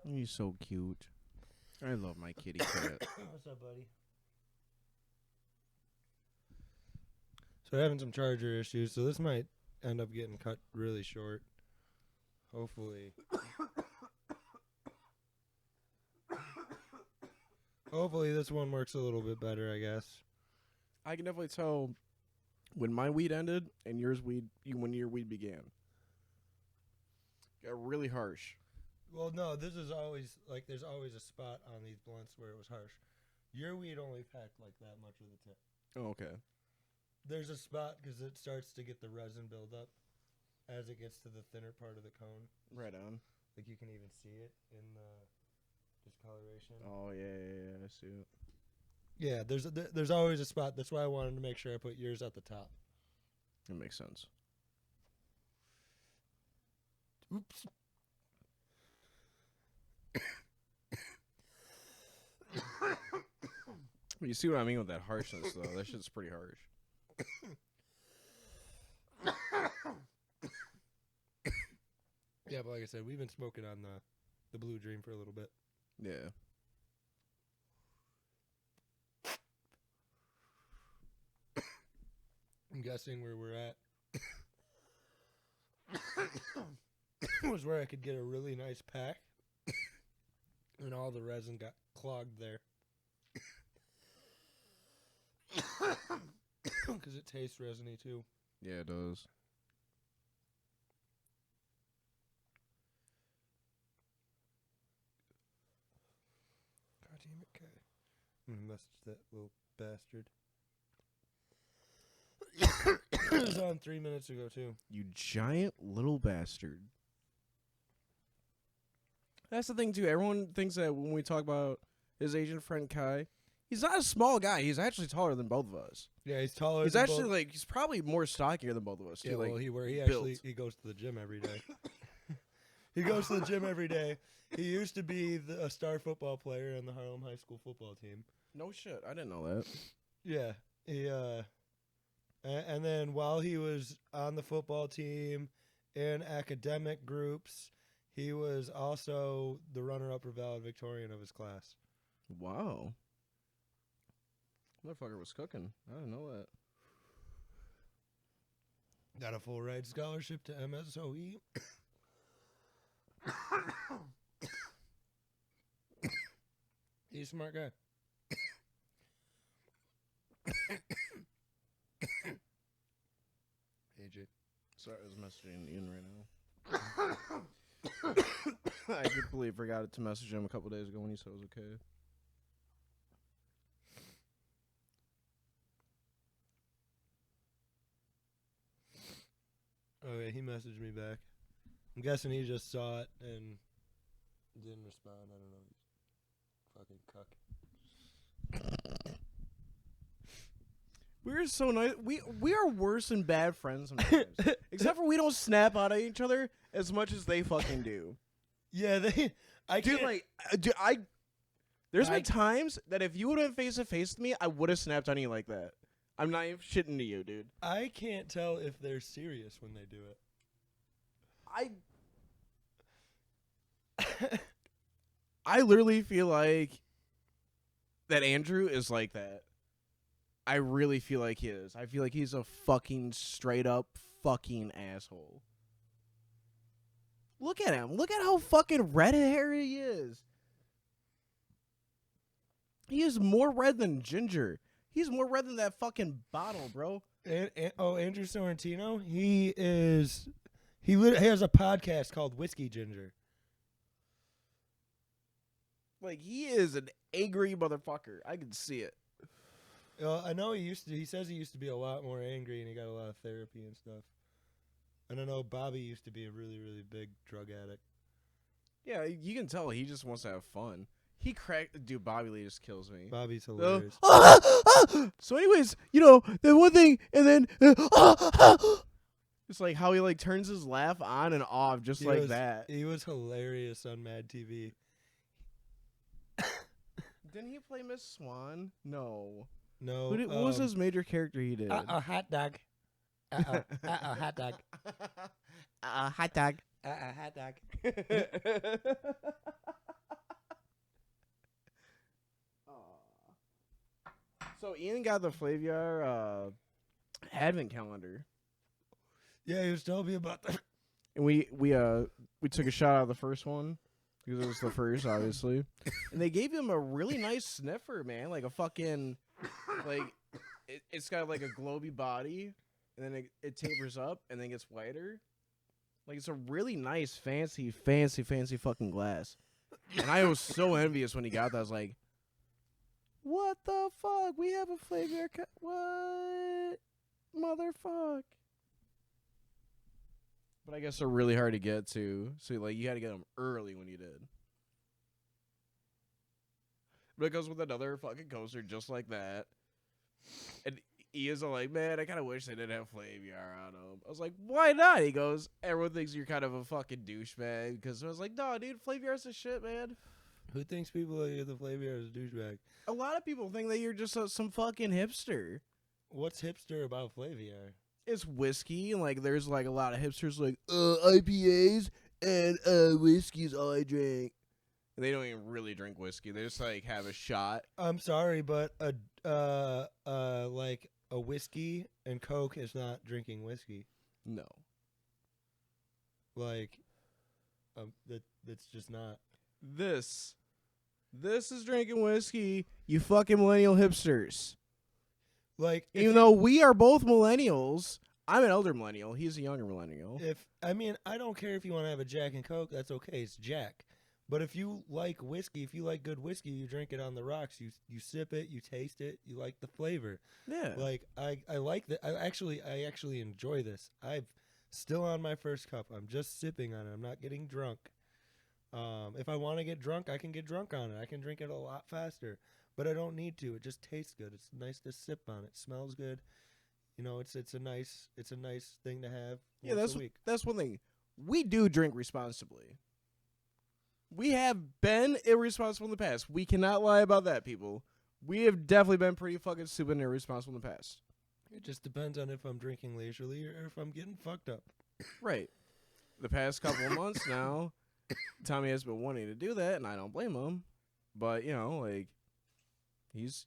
B: He's so cute. I love my kitty cat.
A: What's up, buddy? So we're having some charger issues, so this might end up getting cut really short. Hopefully. Hopefully this one works a little bit better, I guess.
B: I can definitely tell when my weed ended and when your weed began. Got really harsh.
A: Well, no, this is always, like, there's always a spot on these blunts where it was harsh. Your weed only packed, like, that much of the tip.
B: Oh, okay.
A: There's a spot because it starts to get the resin buildup as it gets to the thinner part of the cone.
B: Right on.
A: Like, you can even see it in the discoloration.
B: Oh, yeah, I see it.
A: Yeah, there's always a spot. That's why I wanted to make sure I put yours at the top.
B: That makes sense.
A: Oops.
B: You see what I mean with that harshness, though. That shit's pretty harsh.
A: Yeah, but like I said, we've been smoking on the Blue Dream for a little bit.
B: Yeah.
A: I'm guessing where we're at was where I could get a really nice pack, and all the resin got clogged there. Because it tastes resiny too.
B: Yeah, it does.
A: God damn it, Kai. I'm gonna message that little bastard. It was on 3 minutes ago too.
B: You giant little bastard. That's the thing, too. Everyone thinks that when we talk about his Asian friend Kai, he's not a small guy. He's actually taller than both of us.
A: Yeah, he's taller.
B: He's
A: than
B: actually
A: both.
B: He's probably more stockier than both of us, too.
A: Yeah,
B: like,
A: well, he
B: built.
A: he goes to the gym every day. He goes to the gym every day. He used to be a star football player on the Harlem High School football team.
B: No shit. I didn't know that.
A: Yeah, he and then while he was on the football team in academic groups, he was also the runner-up for valedictorian of his class.
B: Wow. Motherfucker was cooking. I didn't know that.
A: Got a full ride scholarship to MSOE. He's a smart guy. AJ.
B: Sorry, I was messaging Ian right now. I completely forgot to message him a couple days ago when he said it was okay.
A: Oh yeah, he messaged me back. I'm guessing he just saw it and didn't respond. I don't know. Fucking cuck.
B: We're so nice. We are worse than bad friends sometimes. Except for we don't snap out at each other as much as they fucking do.
A: Yeah,
B: There's been times that if you would have been face to face with me, I would have snapped on you like that. I'm not even shitting to you, dude.
A: I can't tell if they're serious when they do it.
B: I literally feel like that Andrew is like that. I really feel like he is. I feel like he's a fucking straight up fucking asshole. Look at him. Look at how fucking red hair he is. He is more red than Ginger. He's more red than that fucking bottle, bro.
A: Andrew Sorrentino, he has a podcast called Whiskey Ginger.
B: Like, he is an angry motherfucker. I can see it.
A: I know he says he used to be a lot more angry and he got a lot of therapy and stuff. And I know Bobby used to be a really, really big drug addict.
B: Yeah, you can tell he just wants to have fun. Dude, Bobby Lee just kills me.
A: Bobby's hilarious.
B: So anyways, the one thing, and then it's like how he like turns his laugh on and off just that.
A: He was hilarious on Mad TV.
B: Didn't he play Miss Swan? No.
A: No.
B: What was his major character he did?
A: A hot dog. Hot dog.
B: Hot dog.
A: Hot dog.
B: So Ian got the Flaviar advent calendar,
A: Yeah, he was telling me about that.
B: and we took a shot out of the first one because it was the first, obviously, and they gave him a really nice sniffer, man, like a fucking like it's got like a globy body, and then it tapers up and then gets whiter. Like it's a really nice, fancy fucking glass. And I was so envious when he got that. I was like, what the fuck? We have a Flaviar what? Motherfuck. But I guess they're really hard to get to. So like you had to get them early when you did. But it goes with another fucking coaster just like that. And he is all like, man, I kind of wish they didn't have Flaviar on them. I was like, why not? He goes, everyone thinks you're kind of a fucking douchebag. Because I was like, no, dude, Flaviar's the shit, man.
A: Who thinks people are the Flaviar is a douchebag?
B: A lot of people think that you're just some fucking hipster.
A: What's hipster about Flaviar?
B: It's whiskey, and like there's like a lot of hipsters like IPAs and whiskey's all I drink. And they don't even really drink whiskey. They just like have a shot.
A: I'm sorry, but like a whiskey and Coke is not drinking whiskey.
B: No.
A: Like, that's just not.
B: This is drinking whiskey, you fucking millennial hipsters.
A: Like,
B: Even though we are both millennials, I'm an elder millennial. He's a younger millennial.
A: I don't care if you want to have a Jack and Coke. That's okay. It's Jack. But if you like whiskey, if you like good whiskey, you drink it on the rocks. You sip it, you taste it, you like the flavor.
B: Yeah.
A: Like I like that. I actually enjoy this. I'm still on my first cup. I'm just sipping on it. I'm not getting drunk. If I want to get drunk, I can get drunk on it. I can drink it a lot faster, but I don't need to. It just tastes good. It's nice to sip on. It smells good. You know, it's a nice thing to have.
B: Yeah,
A: once a week.
B: that's one thing. We do drink responsibly. We have been irresponsible in the past. We cannot lie about that, people. We have definitely been pretty fucking stupid and irresponsible in the past.
A: It just depends on if I'm drinking leisurely or if I'm getting fucked up.
B: Right. The past couple of months now, Tommy has been wanting to do that, and I don't blame him. But, you know, like, he's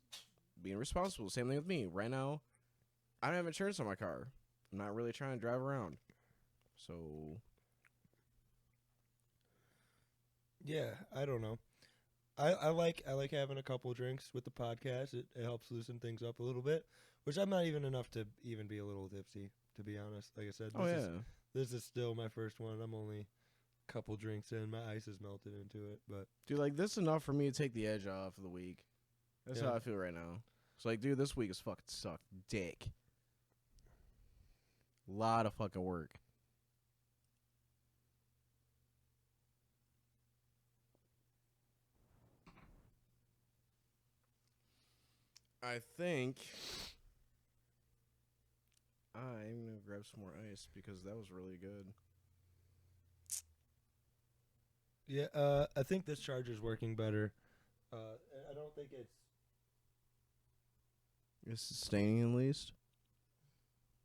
B: being responsible. Same thing with me. Right now, I don't have insurance on my car. I'm not really trying to drive around. So,
A: Yeah, I don't know. I like having a couple drinks with the podcast. It helps loosen things up a little bit, which I'm not even enough to even be a little tipsy, to be honest. Like I said, this is still my first one. I'm only a couple drinks in. My ice is melted into it, but
B: dude, like, this is enough for me to take the edge off of the week. That's
A: Yeah.
B: how I feel right now. It's like, dude, this week has fucking sucked dick. Lot of fucking work. I think I'm gonna grab some more ice because that was really good.
A: yeah, I think this charger's working better. I don't think it's.
B: It's sustaining at least.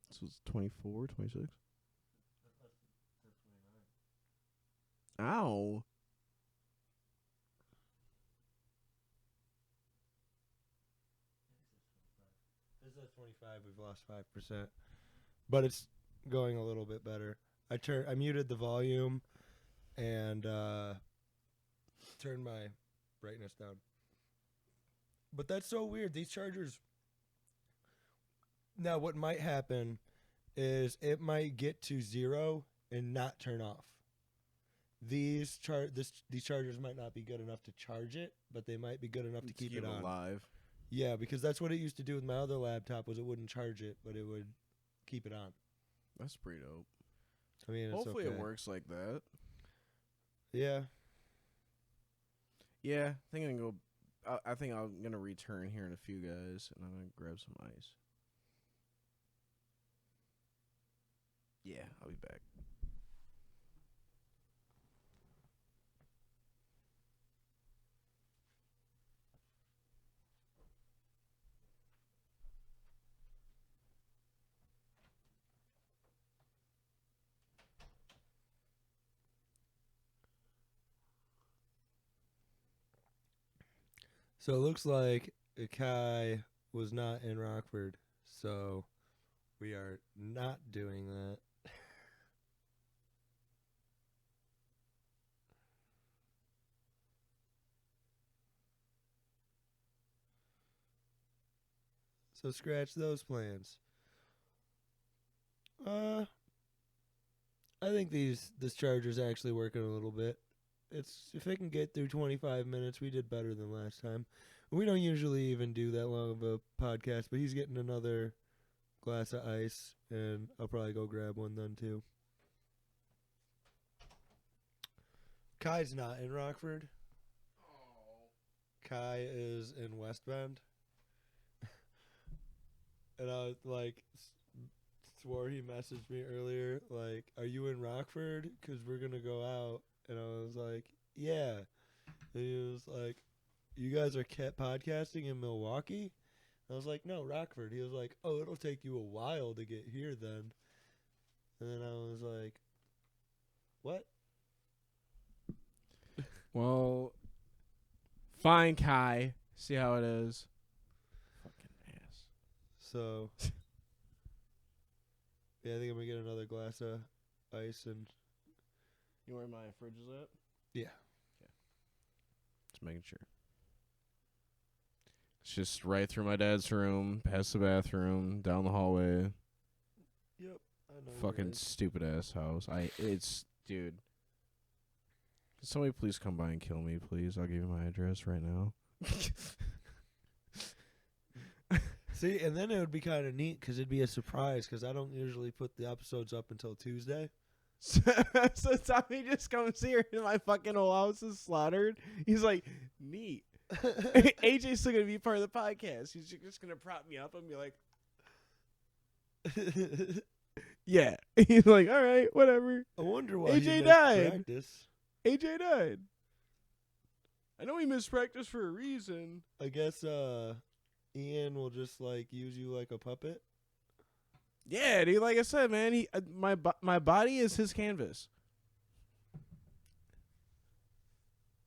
B: So it's 24, 26. Ow.
A: This is 25. We've lost 5%, but it's going a little bit better. I muted the volume and turned my brightness down. But that's so weird. These chargers. Now, what might happen is it might get to 0 and not turn off. These chargers might not be good enough to charge it, but they might be good enough to keep it on.
B: alive.
A: Yeah, because that's what it used to do with my other laptop. Was it wouldn't charge it, but it would keep it on.
B: That's pretty dope.
A: I mean,
B: Hopefully
A: it's okay.
B: it works like that.
A: Yeah.
B: Yeah, I think I'm gonna go. I think I'm gonna return here in a few, guys, and I'm gonna grab some ice. Yeah, I'll be back.
A: So it looks like Kai was not in Rockford, so we are not doing that. So scratch those plans. I think this charger's actually working a little bit. It's if it can get through 25 minutes, we did better than last time. We don't usually even do that long of a podcast, but he's getting another glass of ice, and I'll probably go grab one then too. Kai's not in Rockford. Kai is in West Bend. And I was like, swore he messaged me earlier, like, are you in Rockford? Because we're going to go out. And I was like, yeah. And he was like, you guys are podcasting in Milwaukee? I was like, no, Rockford. He was like, oh, it'll take you a while to get here then. And then I was like, what?
B: Well, fine, Kai. See how it is. Fucking ass.
A: So, yeah, I think I'm going to get another glass of ice and...
B: You know where my fridge is at?
A: Yeah.
B: Okay. Just making sure. It's just right through my dad's room, past the bathroom, down the hallway.
A: Yep. I know.
B: Fucking stupid ass house. Dude. Can somebody please come by and kill me, please? I'll give you my address right now.
A: See, and then it would be kind of neat because it'd be a surprise because I don't usually put the episodes up until Tuesday.
B: So Tommy just comes here and my fucking whole house is slaughtered. He's like, neat. AJ's still going to be part of the podcast. He's just going to prop me up and be like, yeah. He's like, all right, whatever.
A: I wonder why
B: AJ
A: he missed
B: died.
A: practice.
B: AJ died. I know he missed practice for a reason.
A: I guess Ian will just like use you like a puppet.
B: Yeah, dude. Like I said, man, my body is his canvas.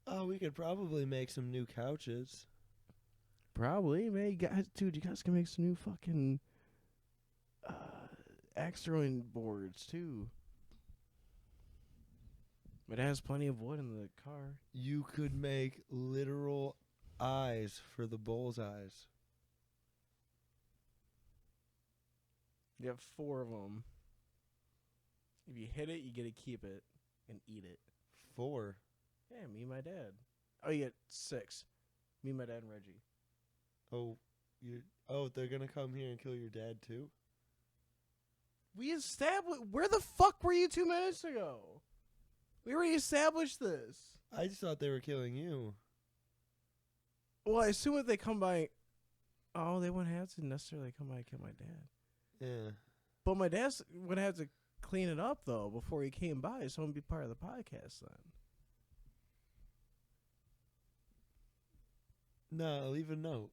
A: Oh, we could probably make some new couches.
B: Probably, man. You guys can make some new fucking axe throwing boards too. It has plenty of wood in the car.
A: You could make literal eyes for the bull's eyes.
B: You have 4 of them. If you hit it, you get to keep it and eat it.
A: 4.
B: Yeah, me and my dad. Oh, you get 6. Me, my dad, and Reggie.
A: They're gonna come here and kill your dad too?
B: We established. Where the fuck were you 2 minutes ago? We already established this.
A: I just thought they were killing you.
B: Well, I assume if they come by. Oh, they wouldn't have to necessarily come by and kill my dad.
A: Yeah.
B: But my dad would have to clean it up, though, before he came by, so I'm going to be part of the podcast then.
A: No, leave a note.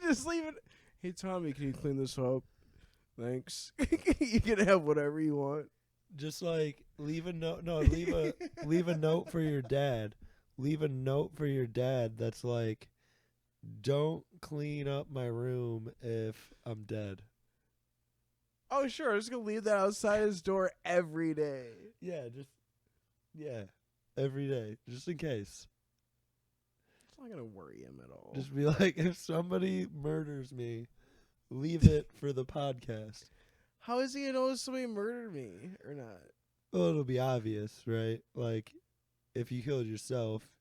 B: Just leave it. Hey, Tommy, can you clean this up? Thanks. You can have whatever you want.
A: Just like leave a note. No, leave a note for your dad. Leave a note for your dad that's like, don't clean up my room if I'm dead.
B: Oh, sure. I'm just going to leave that outside his door every day.
A: Yeah, every day, just in case.
B: It's not going to worry him at all.
A: Just be like, if somebody murders me, leave it for the podcast.
B: How is he going to know if somebody murdered me or not?
A: Well, it'll be obvious, right? Like, if you killed yourself.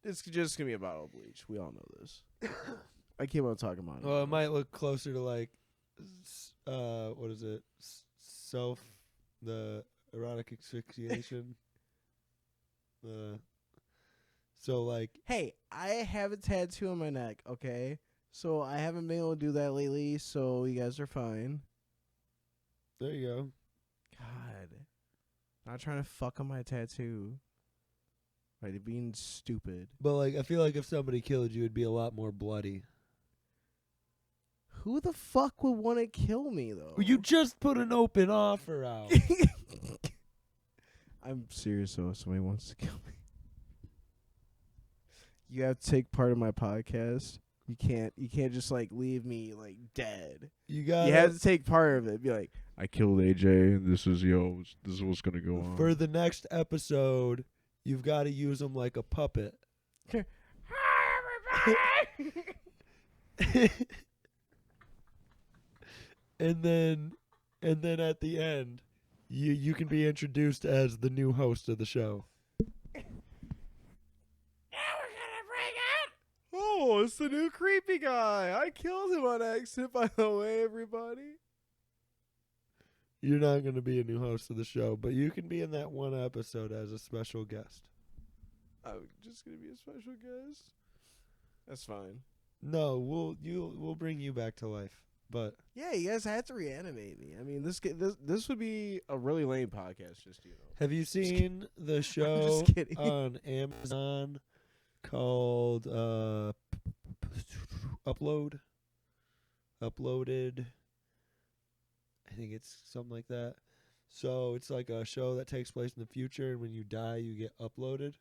B: It's just going to be a bottle of bleach. We all know this. I came out talking about it.
A: Well, it might look closer to like, what is it? The erotic asphyxiation. So like.
B: Hey, I have a tattoo on my neck, okay? So I haven't been able to do that lately, so you guys are fine.
A: There you go.
B: God. Not trying to fuck on my tattoo. Right, being stupid.
A: But like, I feel like if somebody killed you, it'd be a lot more bloody.
B: Who the fuck would want to kill me, though?
A: You just put an open offer out.
B: I'm serious, though. If somebody wants to kill me. you have to take part of my podcast. You can't just like leave me like dead.
A: You got
B: You have to take part of it. Be like, I killed AJ, and this is what's gonna go on.
A: for the next episode. You've got to use him like a puppet.
B: Hi everybody.
A: and then at the end, you can be introduced as the new host of the show.
B: Oh, it's the new creepy guy. I killed him on accident, by the way, everybody.
A: You're not going to be a new host of the show, but you can be in that one episode as a special guest.
B: I'm just gonna be a special guest. That's fine.
A: No, we'll bring you back to life. But
B: Yeah, you guys had to reanimate me. I mean, this would be a really lame podcast, just you know.
A: have you seen the show
B: just kidding.
A: on Amazon called Uploaded? I think it's something like that. So it's like a show that takes place in the future, and when you die, you get uploaded.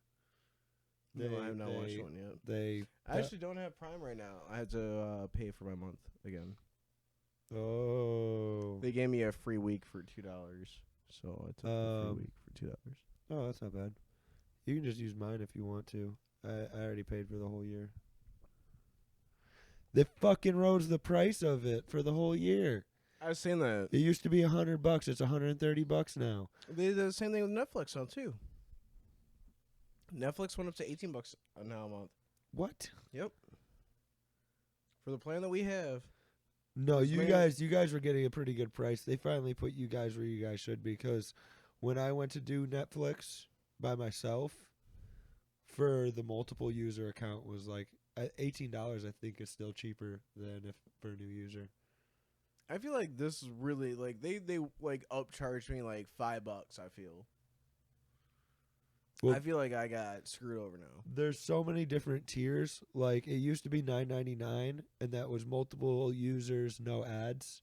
B: No, I have not watched one yet.
A: They
B: I actually don't have Prime right now. I had to pay for my month again.
A: oh
B: They gave me a free week for $2, so I took the free week for $2.
A: oh that's not bad. You can just use mine if you want to. I already paid for the whole year. They fucking rose the price of it for the whole year.
B: I was saying that
A: It used to be $100. It's $130 now.
B: they did the same thing with Netflix now too. Netflix went up to $18 now a month.
A: What?
B: Yep. For the plan that we have.
A: No,
B: This
A: you
B: man-
A: guys were getting a pretty good price. They finally put you guys where you guys should be, because when I went to do Netflix by myself, for the multiple user account was like $18. I think is still cheaper than if for a new user.
B: I feel like this is really like they like upcharged me like $5. I feel.
A: Well-
B: I feel like I got screwed over now.
A: There's so many different tiers. Like it used to be $9.99, and that was multiple users, no ads.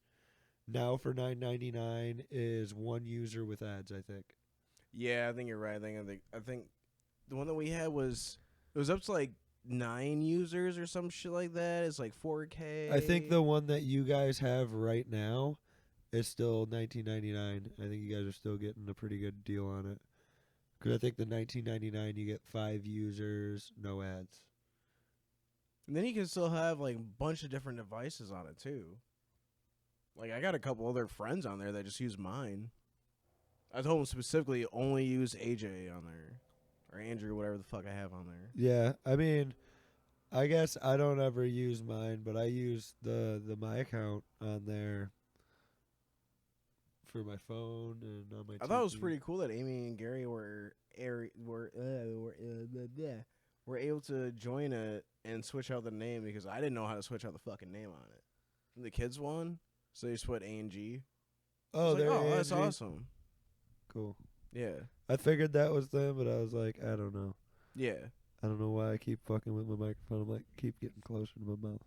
A: Now for $9.99 is one user with ads. I think.
B: Yeah, I think you're right. I think the one that we had was it was up to like 9 users or some shit like that. It's like 4K.
A: I think the one that you guys have right now is still $19.99. I think you guys are still getting a pretty good deal on it. Because I think the $19.99 you get 5 users, no ads.
B: And then you can still have like a bunch of different devices on it too. Like I got a couple other friends on there that just use mine. I told them specifically only use AJ on there. Or Andrew, whatever the fuck I have on there.
A: Yeah, I mean, I guess I don't ever use mine, but I use the my account on there for my phone and on my
B: I thought it was
A: TV.
B: pretty cool that Amy and Gary were able to join it and switch out the name because I didn't know how to switch out the fucking name on it. And the kids won, so they just put A and G. I
A: Oh,
B: was like,
A: there
B: oh, that's
A: Angie.
B: awesome.
A: Cool.
B: Yeah,
A: I figured that was them, but I was like, I don't know.
B: yeah.
A: I don't know why I keep fucking with my microphone. I'm like, keep getting closer to my mouth.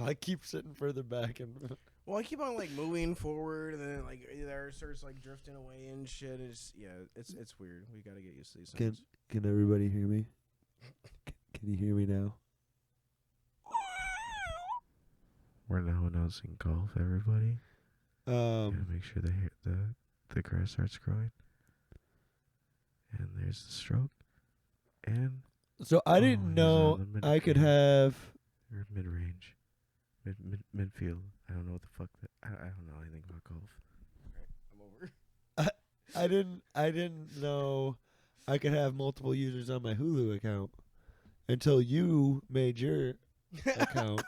A: I keep sitting further back and
B: Well, I keep on like moving forward, and then like either starts like drifting away and shit. It's weird. We gotta get used to these things.
A: Can everybody hear me? Can you hear me now?
B: We're now announcing golf, everybody. Make sure the grass starts growing. And there's the stroke. And
A: So I
B: Oh,
A: didn't
B: he's
A: know
B: on the
A: I could
B: mid-range.
A: have.
B: or mid-range. Midfield. I don't know what the fuck I don't know anything about golf. Alright, I'm over.
A: I didn't know I could have multiple users on my Hulu account until you made your account,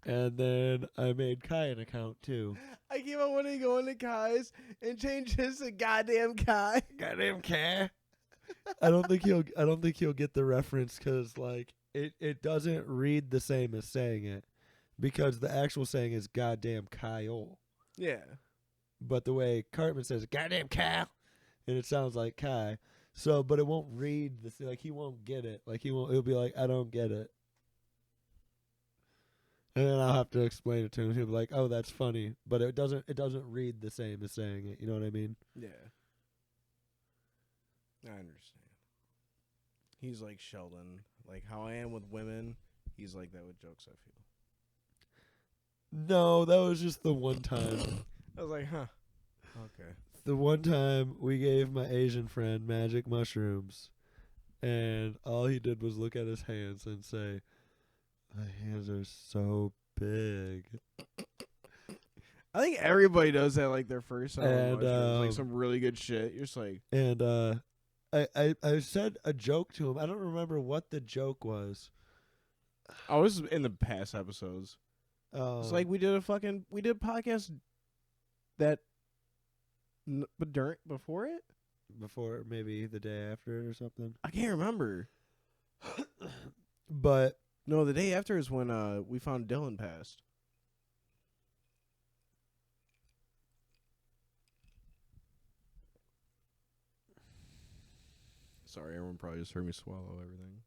A: and then I made Kai an account too.
B: I keep on wanting to go into Kai's and change his to goddamn Kai.
A: Goddamn Kai. I don't think he'll get the reference because like it doesn't read the same as saying it, because the actual saying is goddamn Kyle.
B: Yeah.
A: But the way Cartman says goddamn Kyle, and it sounds like Kai. So, but it won't read the like he won't get it. Like he'll be like, I don't get it. And then I'll have to explain it to him. He'll be like, oh, that's funny, but it doesn't read the same as saying it. You know what I mean?
B: Yeah. I understand. He's like Sheldon. Like how I am with women, he's like that with jokes, I feel.
A: No, that was just the one time.
B: I was like, huh. Okay.
A: The one time we gave my Asian friend magic mushrooms, and all he did was look at his hands and say, "My hands are so big."
B: I think everybody does that like their first time.
A: And,
B: like some really good shit. You're just like,
A: And I said a joke to him. I don't remember what the joke was.
B: oh, this is in the past episodes. It's like we did a podcast that, but before it,
A: before, maybe the day after or something.
B: I can't remember.
A: But
B: No, the day after is when we found Dylan passed. Sorry, everyone probably just heard me swallow everything.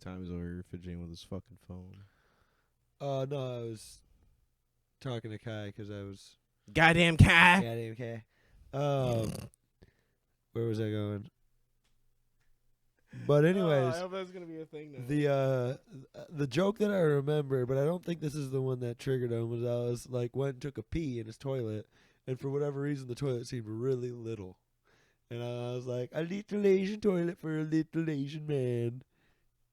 B: Time's over fidgeting with his fucking phone.
A: no, I was talking to Kai because I was
B: Goddamn cat.
A: goddamn Kai. Where was I going? But anyways,
B: I hope that's gonna be a thing now.
A: the joke that I remember, but I don't think this is the one that triggered him, was I was like went and took a pee in his toilet, and for whatever reason the toilet seemed really little, and I was like, a little Asian toilet for a little Asian man,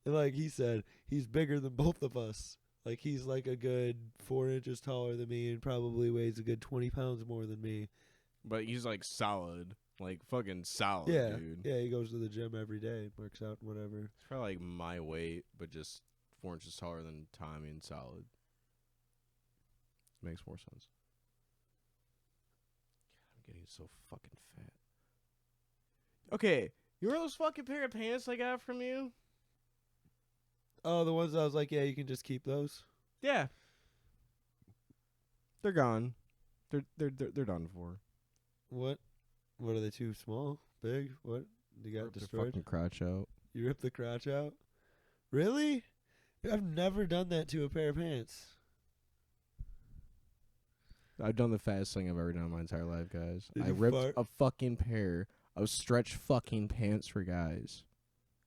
A: and like he said, he's bigger than both of us. Like he's like a good 4 inches taller than me and probably weighs a good 20 pounds more than me.
B: But he's like solid. Like fucking solid,
A: Yeah,
B: dude.
A: yeah, he goes to the gym every day, works out, whatever.
B: It's probably like my weight, but just 4 inches taller than Tommy and solid. Makes more sense. I'm getting so fucking fat. Okay, you remember those fucking pair of pants I got from you?
A: Oh, the ones I was like, yeah, you can just keep those.
B: Yeah. They're gone. They're done for.
A: What? What are they? Too small? Big? What? You got
B: Ripped their
A: destroyed?
B: fucking crotch out.
A: You ripped the crotch out? Really? I've never done that to a pair of pants.
B: I've done the fattest thing I've ever done in my entire life, guys.
A: Did
B: I
A: you
B: ripped
A: fart?
B: a fucking pair of stretch fucking pants for guys.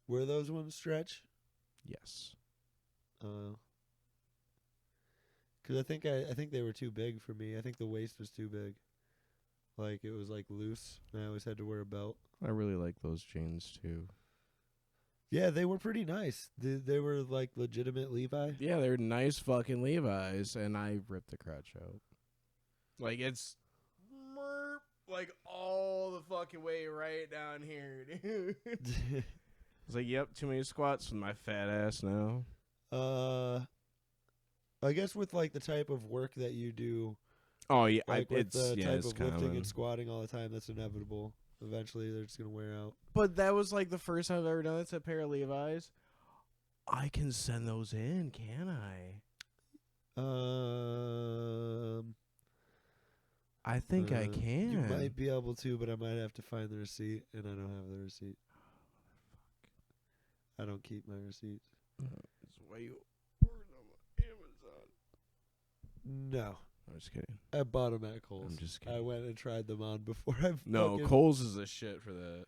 A: Were those ones stretch?
B: Yes.
A: Because I think they were too big for me. I think the waist was too big. Like it was like loose, and I always had to wear a belt.
B: I really like those jeans too.
A: Yeah, they were pretty nice. They were like legitimate Levi.
B: Yeah, they're nice fucking Levi's, and I ripped the crotch out. Like it's like all the fucking way right down here, dude. It's like, yep, too many squats with my fat ass now.
A: I guess with like the type of work that you do,
B: Oh yeah,
A: like with
B: it's
A: the
B: yeah,
A: type
B: it's
A: of lifting
B: common.
A: and squatting all the time, that's inevitable. Eventually, they're just gonna wear out.
B: But that was like the first time I've ever done it to a pair of Levi's. I can send those in, can I? I think I can.
A: You might be able to, but I might have to find the receipt, and I don't have the receipt. I don't keep my receipts.
B: That's why you ordered them on Amazon.
A: No,
B: I'm just kidding.
A: I bought them at Kohl's.
B: I'm just
A: I
B: kidding.
A: went and tried them on before I.
B: No,
A: fucking-
B: Kohl's is the shit for that.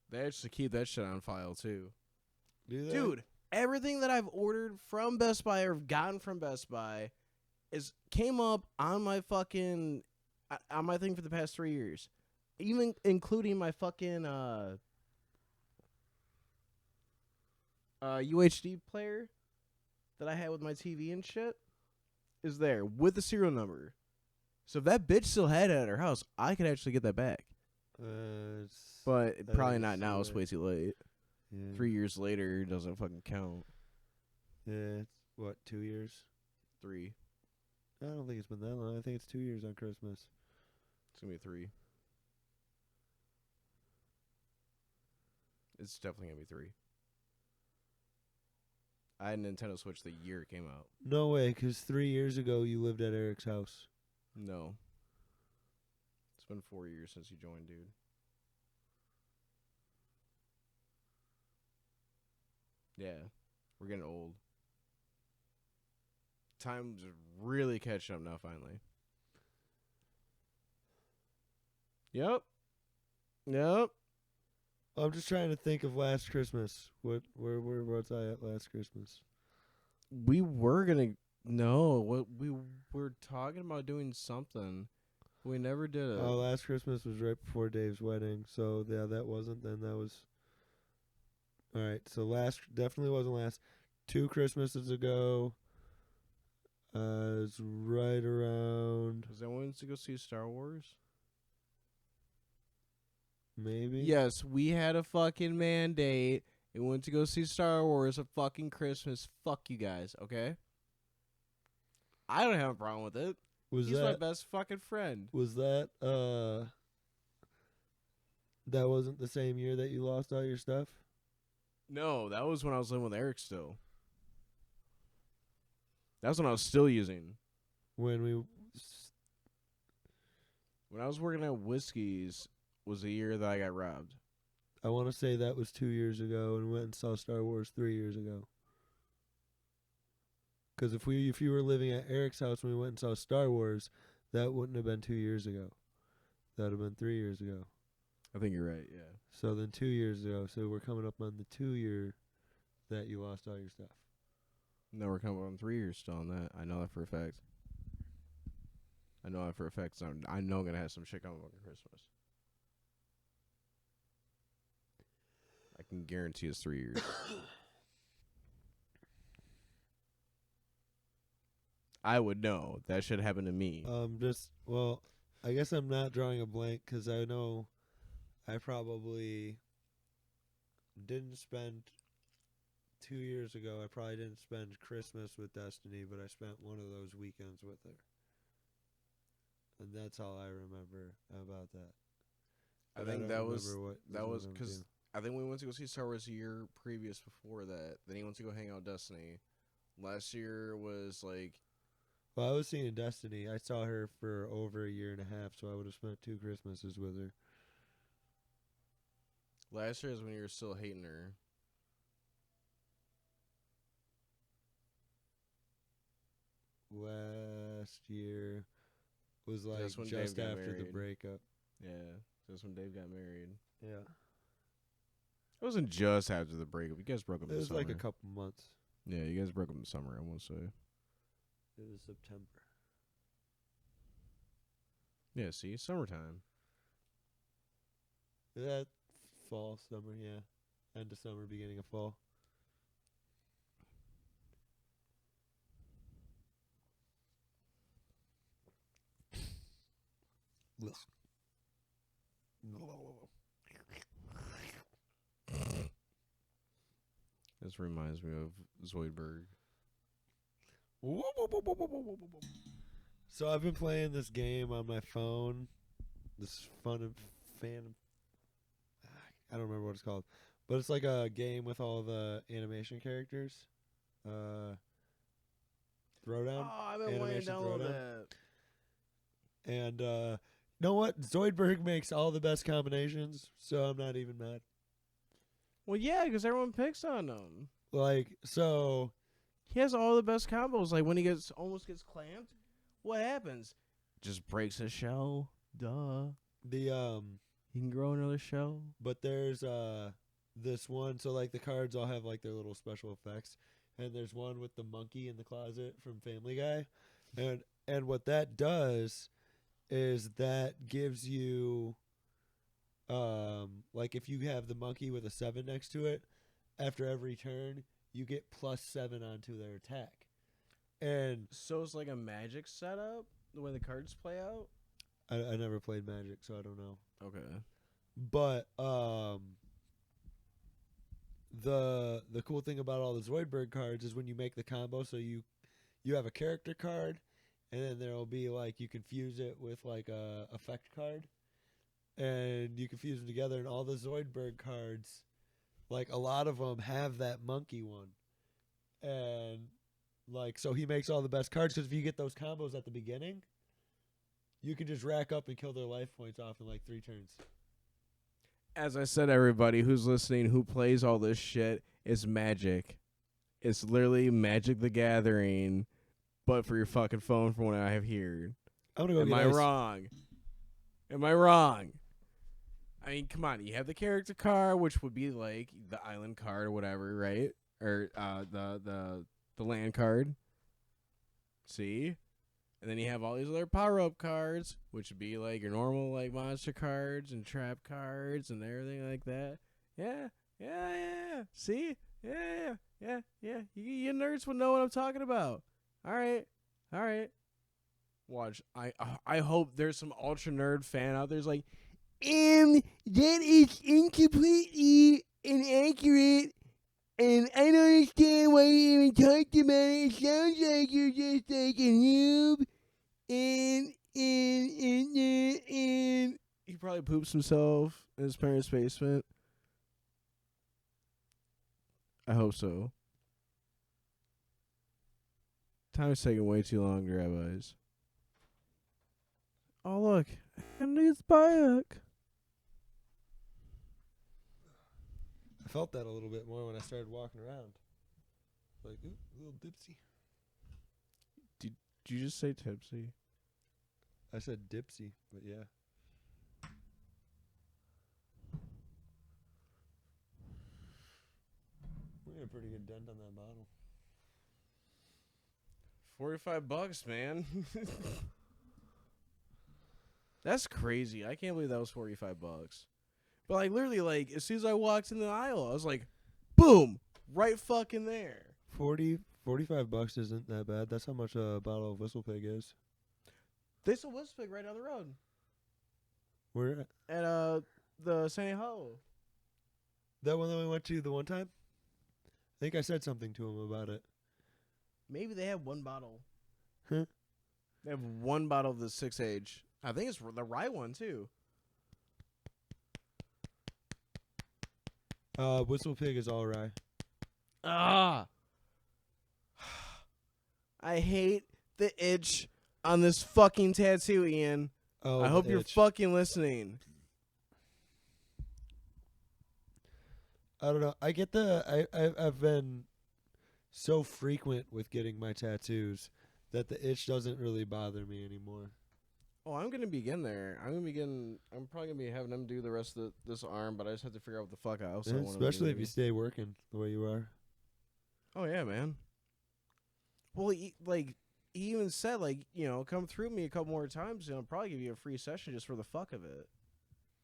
B: They actually keep that shit on file too.
A: Do they?
B: Dude, everything that I've ordered from Best Buy or gotten from Best Buy came up on my fucking on my thing for the past 3 years, even including my fucking UHD player that I had with my TV and shit is there with the serial number. So if that bitch still had it at her house, I could actually get that back. But
A: that
B: probably
A: is
B: not now. It's
A: too
B: way
A: late.
B: too late.
A: Yeah.
B: 3 years later doesn't fucking count.
A: Yeah, it's what, 2 years?
B: 3.
A: I don't think it's been that long. I think it's 2 years on Christmas.
B: It's gonna be 3. It's definitely gonna be 3. I had a Nintendo Switch the year it came out.
A: No way, 'cause 3 years ago you lived at Eric's house.
B: No. It's been 4 years since you joined, dude. Yeah. We're getting old. Time's really catching up now, finally. Yep.
A: I'm just trying to think of last Christmas. Where was I at last Christmas?
B: We were gonna what we were talking about doing something. We never did it.
A: Oh, last Christmas was right before Dave's wedding. So yeah, that wasn't. Then that was. All right. So last definitely wasn't last. 2 Christmases ago. It's right around
B: Was that when to go see Star Wars?
A: maybe.
B: Yes, we had a fucking mandate and went to go see Star Wars at fucking Christmas. Fuck you guys, okay? I don't have a problem with it.
A: Was
B: He's my
A: that
B: best fucking friend.
A: was that that wasn't the same year that you lost all your stuff?
B: No, that was when I was living with Eric still. That's when I was still using.
A: When we
B: When I was working at Whiskey's was the year that I got robbed.
A: I want to say that was 2 years ago, and went and saw Star Wars 3 years ago. Because if you were living at Eric's house when we went and saw Star Wars, that wouldn't have been 2 years ago. That would have been 3 years ago.
B: I think you're right, yeah.
A: So then 2 years ago. So we're coming up on the 2 year that you lost all your stuff.
B: No, we're coming on 3 years still on that. I know that for a fact. I know that for a fact. So I know I'm going to have some shit coming up on Christmas. I can guarantee it's 3 years. I would know. That should happen to me.
A: I guess I'm not drawing a blank because I know I probably didn't spend 2 years ago. I probably didn't spend Christmas with Destiny, but I spent one of those weekends with her. And that's all I remember about that.
B: I
A: But
B: think
A: don't
B: that was
A: remember what
B: that was
A: what I'm
B: because
A: doing.
B: I think we went to go see Star Wars a year previous before that. Then he went to go hang out with Destiny. Last year was like
A: Well, I was seeing Destiny. I saw her for over a year and a half, so I would have spent 2 Christmases with her.
B: last year is when you were still hating her.
A: Last year was like
B: Just when
A: just
B: Dave got
A: after the
B: married.
A: breakup.
B: Yeah, just when Dave got married.
A: Yeah.
B: It wasn't just after the breakup. You guys broke up
A: It
B: in the
A: was
B: summer.
A: like a couple months.
B: Yeah, you guys broke up in the summer, I want to say.
A: It was September.
B: Yeah, see? Summertime.
A: That fall, summer, yeah. End of summer, beginning of fall.
B: This reminds me of Zoidberg.
A: So I've been playing this game on my phone. This fan. I don't remember what it's called, but it's like a game with all the animation characters. Throwdown.
B: I've
A: been waiting to download
B: that.
A: And you know what? Zoidberg makes all the best combinations, so I'm not even mad.
B: Well, yeah, because everyone picks on him.
A: Like, so
B: He has all the best combos. Like when he almost gets clamped, what happens? Just breaks his shell. Duh.
A: the
B: He can grow another shell.
A: but there's this one, so like the cards all have like their little special effects, and there's one with the monkey in the closet from Family Guy, and what that does is that gives you like if you have the monkey with a 7 next to it, after every turn you get +7 onto their attack. And
B: So it's like a Magic setup, the way the cards play out?
A: I never played Magic, so I don't know.
B: Okay.
A: But the cool thing about all the Zoidberg cards is when you make the combo, so you have a character card, and then there'll be like you can fuse it with like a effect card, and you can fuse them together. And all the Zoidberg cards, like a lot of them have that monkey one, and like so he makes all the best cards because if you get those combos at the beginning, you can just rack up and kill their life points off in like 3 turns.
B: As I said, everybody who's listening, who plays all this shit, is Magic. It's literally Magic the Gathering, but for your fucking phone from what I have here.
A: I'm gonna go
B: Am
A: get
B: I
A: ice.
B: wrong? Am I wrong? I mean, come on. You have the character card, which would be like the island card or whatever, right? Or the land card. See? And then you have all these other power-up cards, which would be like your normal like monster cards and trap cards and everything like that. Yeah. See? Yeah. You nerds would know what I'm talking about. All right. Watch. I hope there's some ultra nerd fan out there's like, that is incompletely inaccurate, and I don't understand why you even talked about it. It sounds like you're just like a noob, and he probably poops himself in his parents' basement. I hope so. Time is taking way too long to grab eyes. Oh look, and he's back.
A: I felt that a little bit more when I started walking around. Like, ooh, a little dipsy.
B: Did you just say tipsy?
A: I said dipsy, but yeah. We got a pretty good dent on that bottle.
B: $45, man. That's crazy. I can't believe that was $45. But like literally, like as soon as I walked in the aisle, I was like, boom, right fucking there.
A: $45 isn't that bad. That's how much a bottle of Whistle Pig is.
B: They sold Whistle Pig right down the road.
A: Where
B: At the Sandy Hollow.
A: that one that we went to the one time? I think I said something to him about it.
B: Maybe they have one bottle.
A: Huh?
B: They have one bottle of the 6 age. I think it's the rye one too.
A: Whistle Pig is all rye.
B: Ah. I hate the itch on this fucking tattoo, Ian.
A: Oh,
B: I hope you're
A: itch.
B: fucking listening.
A: I don't know. I get I've been so frequent with getting my tattoos that the itch doesn't really bother me anymore.
B: Oh, I'm gonna be getting there. I'm probably gonna be having them do the rest of this arm, but I just have to figure out what the fuck else I
A: Yeah,
B: want.
A: especially if you stay working the way you are.
B: Oh yeah, man. Well, he even said like, you know, come through me a couple more times, and I'll probably give you a free session just for the fuck of it.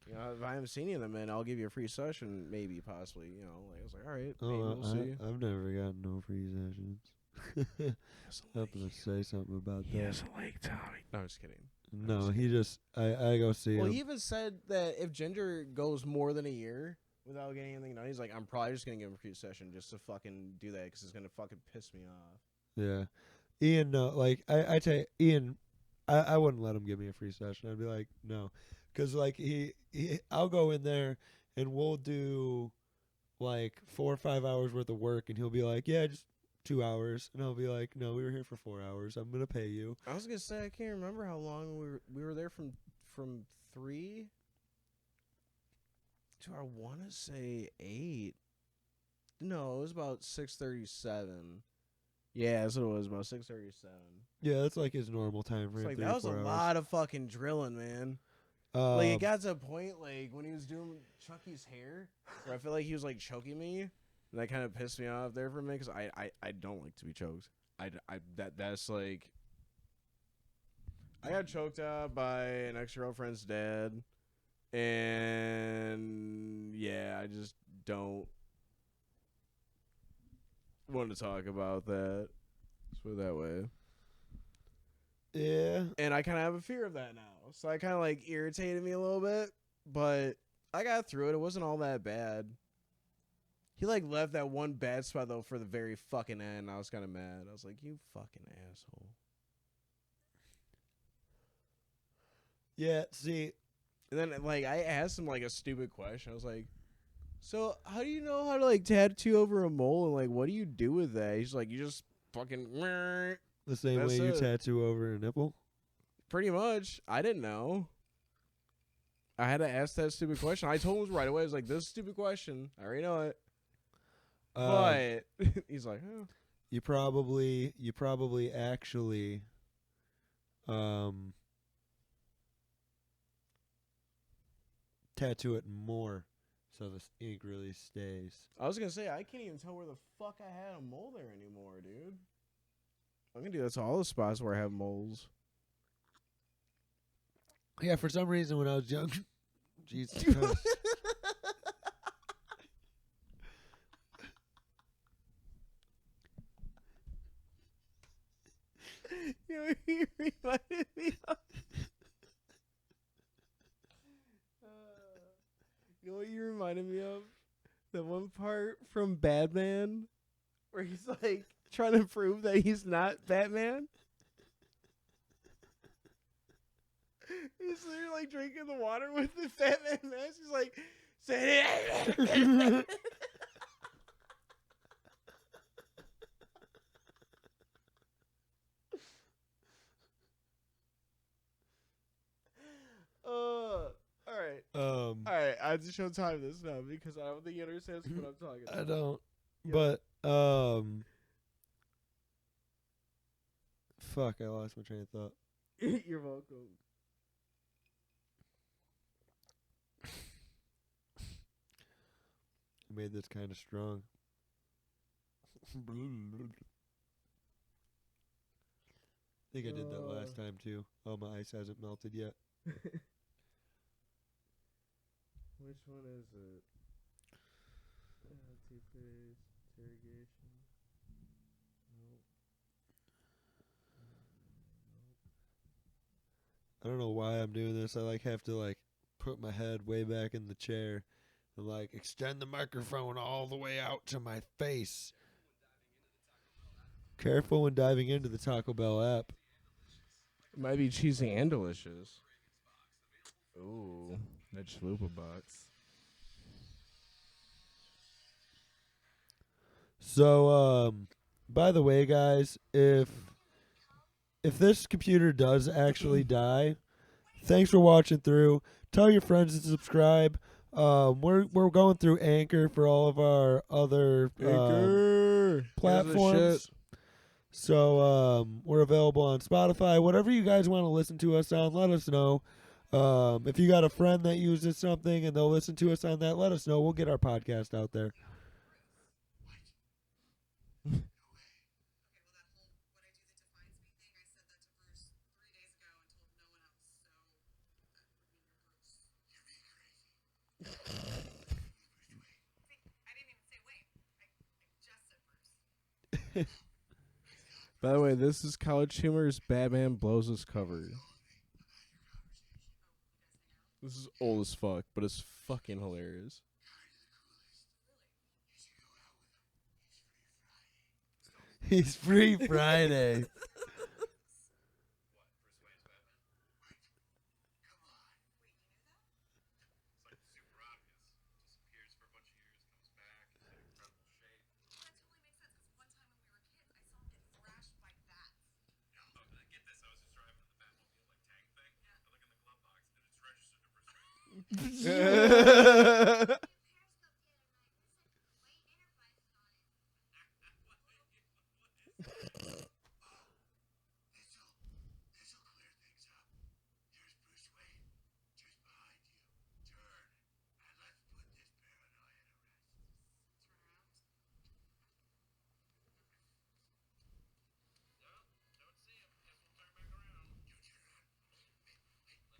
B: You know, if I haven't seen you in a minute, I'll give you a free session, maybe, possibly. You know, like I was like, all right, maybe we'll see.
A: I've never gotten no free sessions. I'm gonna say something about that.
B: like Tommy. No, I'm just kidding.
A: No, he just I go see
B: Well,
A: him.
B: he even said that if Ginger goes more than a year without getting anything done, he's like, I'm probably just gonna give him a free session just to fucking do that because it's gonna fucking piss me off.
A: Yeah, Ian. Like I tell you, Ian, I wouldn't let him give me a free session. I'd be like, no, because like I'll go in there and we'll do like 4 or 5 hours worth of work, and he'll be like, yeah, just 2 hours, and I'll be like, no, we were here for 4 hours. I'm gonna pay you.
B: I was gonna say I can't remember how long we were there from 3 to I want to say 8. No, it was about 6:37. Yeah, that's what it was, about 6:37.
A: Yeah, that's like his normal time frame.
B: It's like
A: 3
B: that
A: to
B: was
A: 4
B: a
A: hours.
B: lot of fucking drilling, man. Like it got to a point like when he was doing Chucky's hair, where I feel like he was like choking me, and that kind of pissed me off there for a minute because I don't like to be choked. That's like I got choked out by an ex-girlfriend's dad, and yeah, I just don't want to talk about that. Let's put it that way.
A: Yeah.
B: And I kind of have a fear of that now. So I kind of like irritated me a little bit, but I got through it. It wasn't all that bad. He like left that one bad spot though for the very fucking end. I was kind of mad. I was like, you fucking asshole.
A: Yeah, see.
B: And then like I asked him like a stupid question. I was like, so how do you know how to like tattoo over a mole and like what do you do with that? He's like, you just fucking
A: The same
B: That's
A: way you
B: it.
A: tattoo over a nipple?
B: pretty much. I didn't know. I had to ask that stupid question. I told him right away. I was like, this is a stupid question. I already know it. But he's like, oh.
A: You probably actually tattoo it more so the ink really stays.
B: I was gonna say I can't even tell where the fuck I had a mole there anymore, dude. I'm gonna do that to all the spots where I have moles.
A: Yeah, for some reason when I was young, Jesus Christ.
B: You know what you reminded me of? You know what you reminded me of? The one part from Batman where he's like trying to prove that he's not Batman. He's literally like drinking the water with the Batman mask. He's like, say it. All right. I have to show time this now because I don't think he understands what I'm talking about.
A: I don't.
B: Yeah.
A: But fuck, I lost my train of thought.
B: You're welcome.
A: I made this kind of strong. I think I did that last time too. Oh, my ice hasn't melted yet.
B: Which one is it? Two-phase interrogation. Nope.
A: I don't know why I'm doing this. I have to put my head way back in the chair and extend the microphone all the way out to my face. Careful when diving into the Taco Bell app.
B: It might be cheesy and delicious. Ooh, that chalupa box.
A: So, by the way, guys, if this computer does actually die, thanks for watching through. Tell your friends to subscribe. We're going through Anchor for all of our other platforms. So we're available on Spotify. Whatever you guys want to listen to us on, let us know. If you got a friend that uses something and they'll listen to us on that, let us know. We'll get our podcast out there.
B: By the way, this is College Humor's Batman Blows His Cover. This is old as fuck, but it's fucking hilarious.
A: He's free Friday.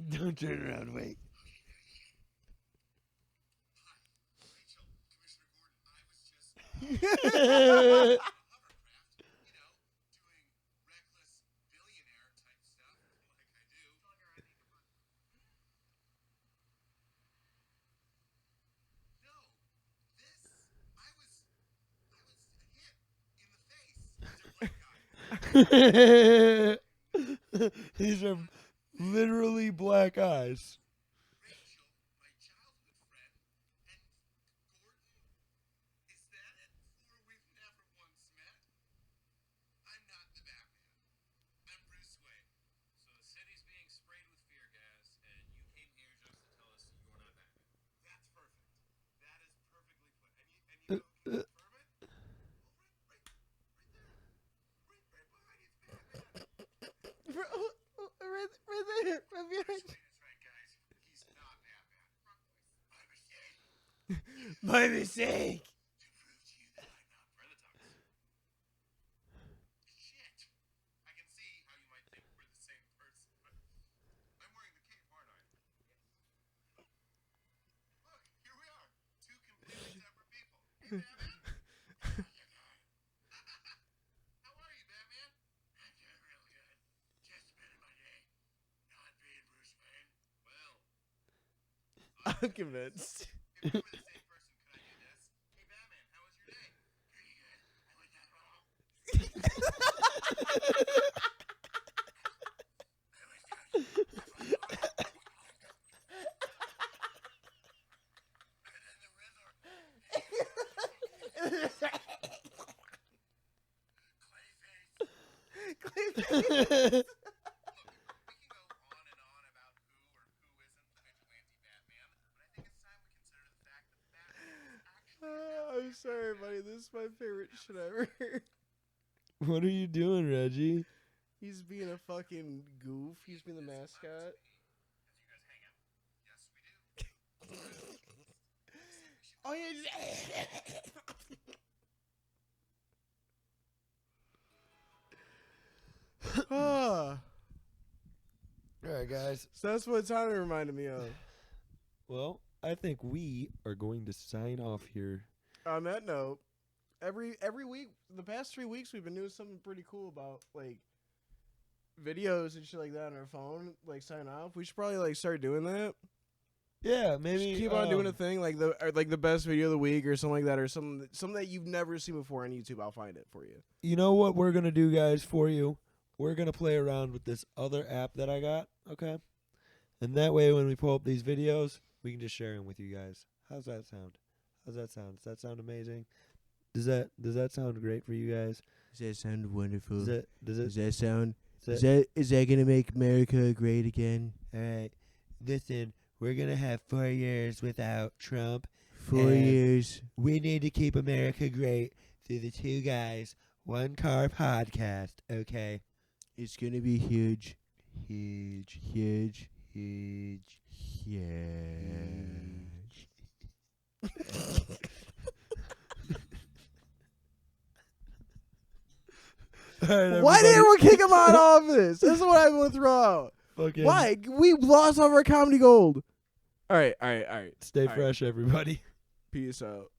A: Don't turn around, wait. These are literally black eyes.
B: Right there, right behind. My mistake.
C: To prove to you that I'm not Predator. Shit. I can see how you might think we're the same person, but I'm wearing the cape, aren't I? Look, here we are. Two completely separate people. Hey, Batman. How are you, Batman? I'm doing real good. Just spending my day not being Bruce Wayne. Well,
B: I'm convinced.
C: if we were the same person, could I do this? Hey, Batman, how was your day? Pretty good. I went that wrong. We can go on and on about who or who isn't the vigilante Batman, but I think it's time we consider the fact that Batman is actually
B: I'm sorry, buddy. This is my favorite shit ever.
A: What are you doing, Reggie?
B: He's being a fucking goof. He's being the mascot.
C: As you guys hang out. Yes, we do.
B: Oh yeah. Ah,
A: All right, guys.
B: so that's what Tommy reminded me of.
A: Well, I think we are going to sign off here.
B: On that note, every week, the past 3 weeks, we've been doing something pretty cool about like videos and shit like that on our phone. Like sign off. We should probably like start doing that.
A: Yeah, maybe
B: Just keep on doing a thing like the best video of the week or something like that, or something that you've never seen before on YouTube. I'll find it for you.
A: You know what we're gonna do, guys, for you? We're gonna play around with this other app that I got, okay? And that way, when we pull up these videos, we can just share them with you guys. How's that sound? Does that sound amazing? Does that sound great for you guys?
B: Does that sound wonderful?
A: Does
B: that sound?
A: is
B: that gonna make America great again?
A: all right? Listen, we're gonna have 4 years without Trump.
B: 4
A: And-
B: years.
A: We need to keep America great through the Two Guys, One Car podcast, okay?
B: It's gonna be huge.
A: Huge,
B: Huge.
A: huge.
B: Huge.
A: All right,
B: Why did
A: everybody.
B: everyone kick him out of office? This is what I want to throw out.
A: Fucking
B: Why? We lost all of our comedy gold. All right.
A: Stay
B: All right.
A: fresh, everybody.
B: Peace out.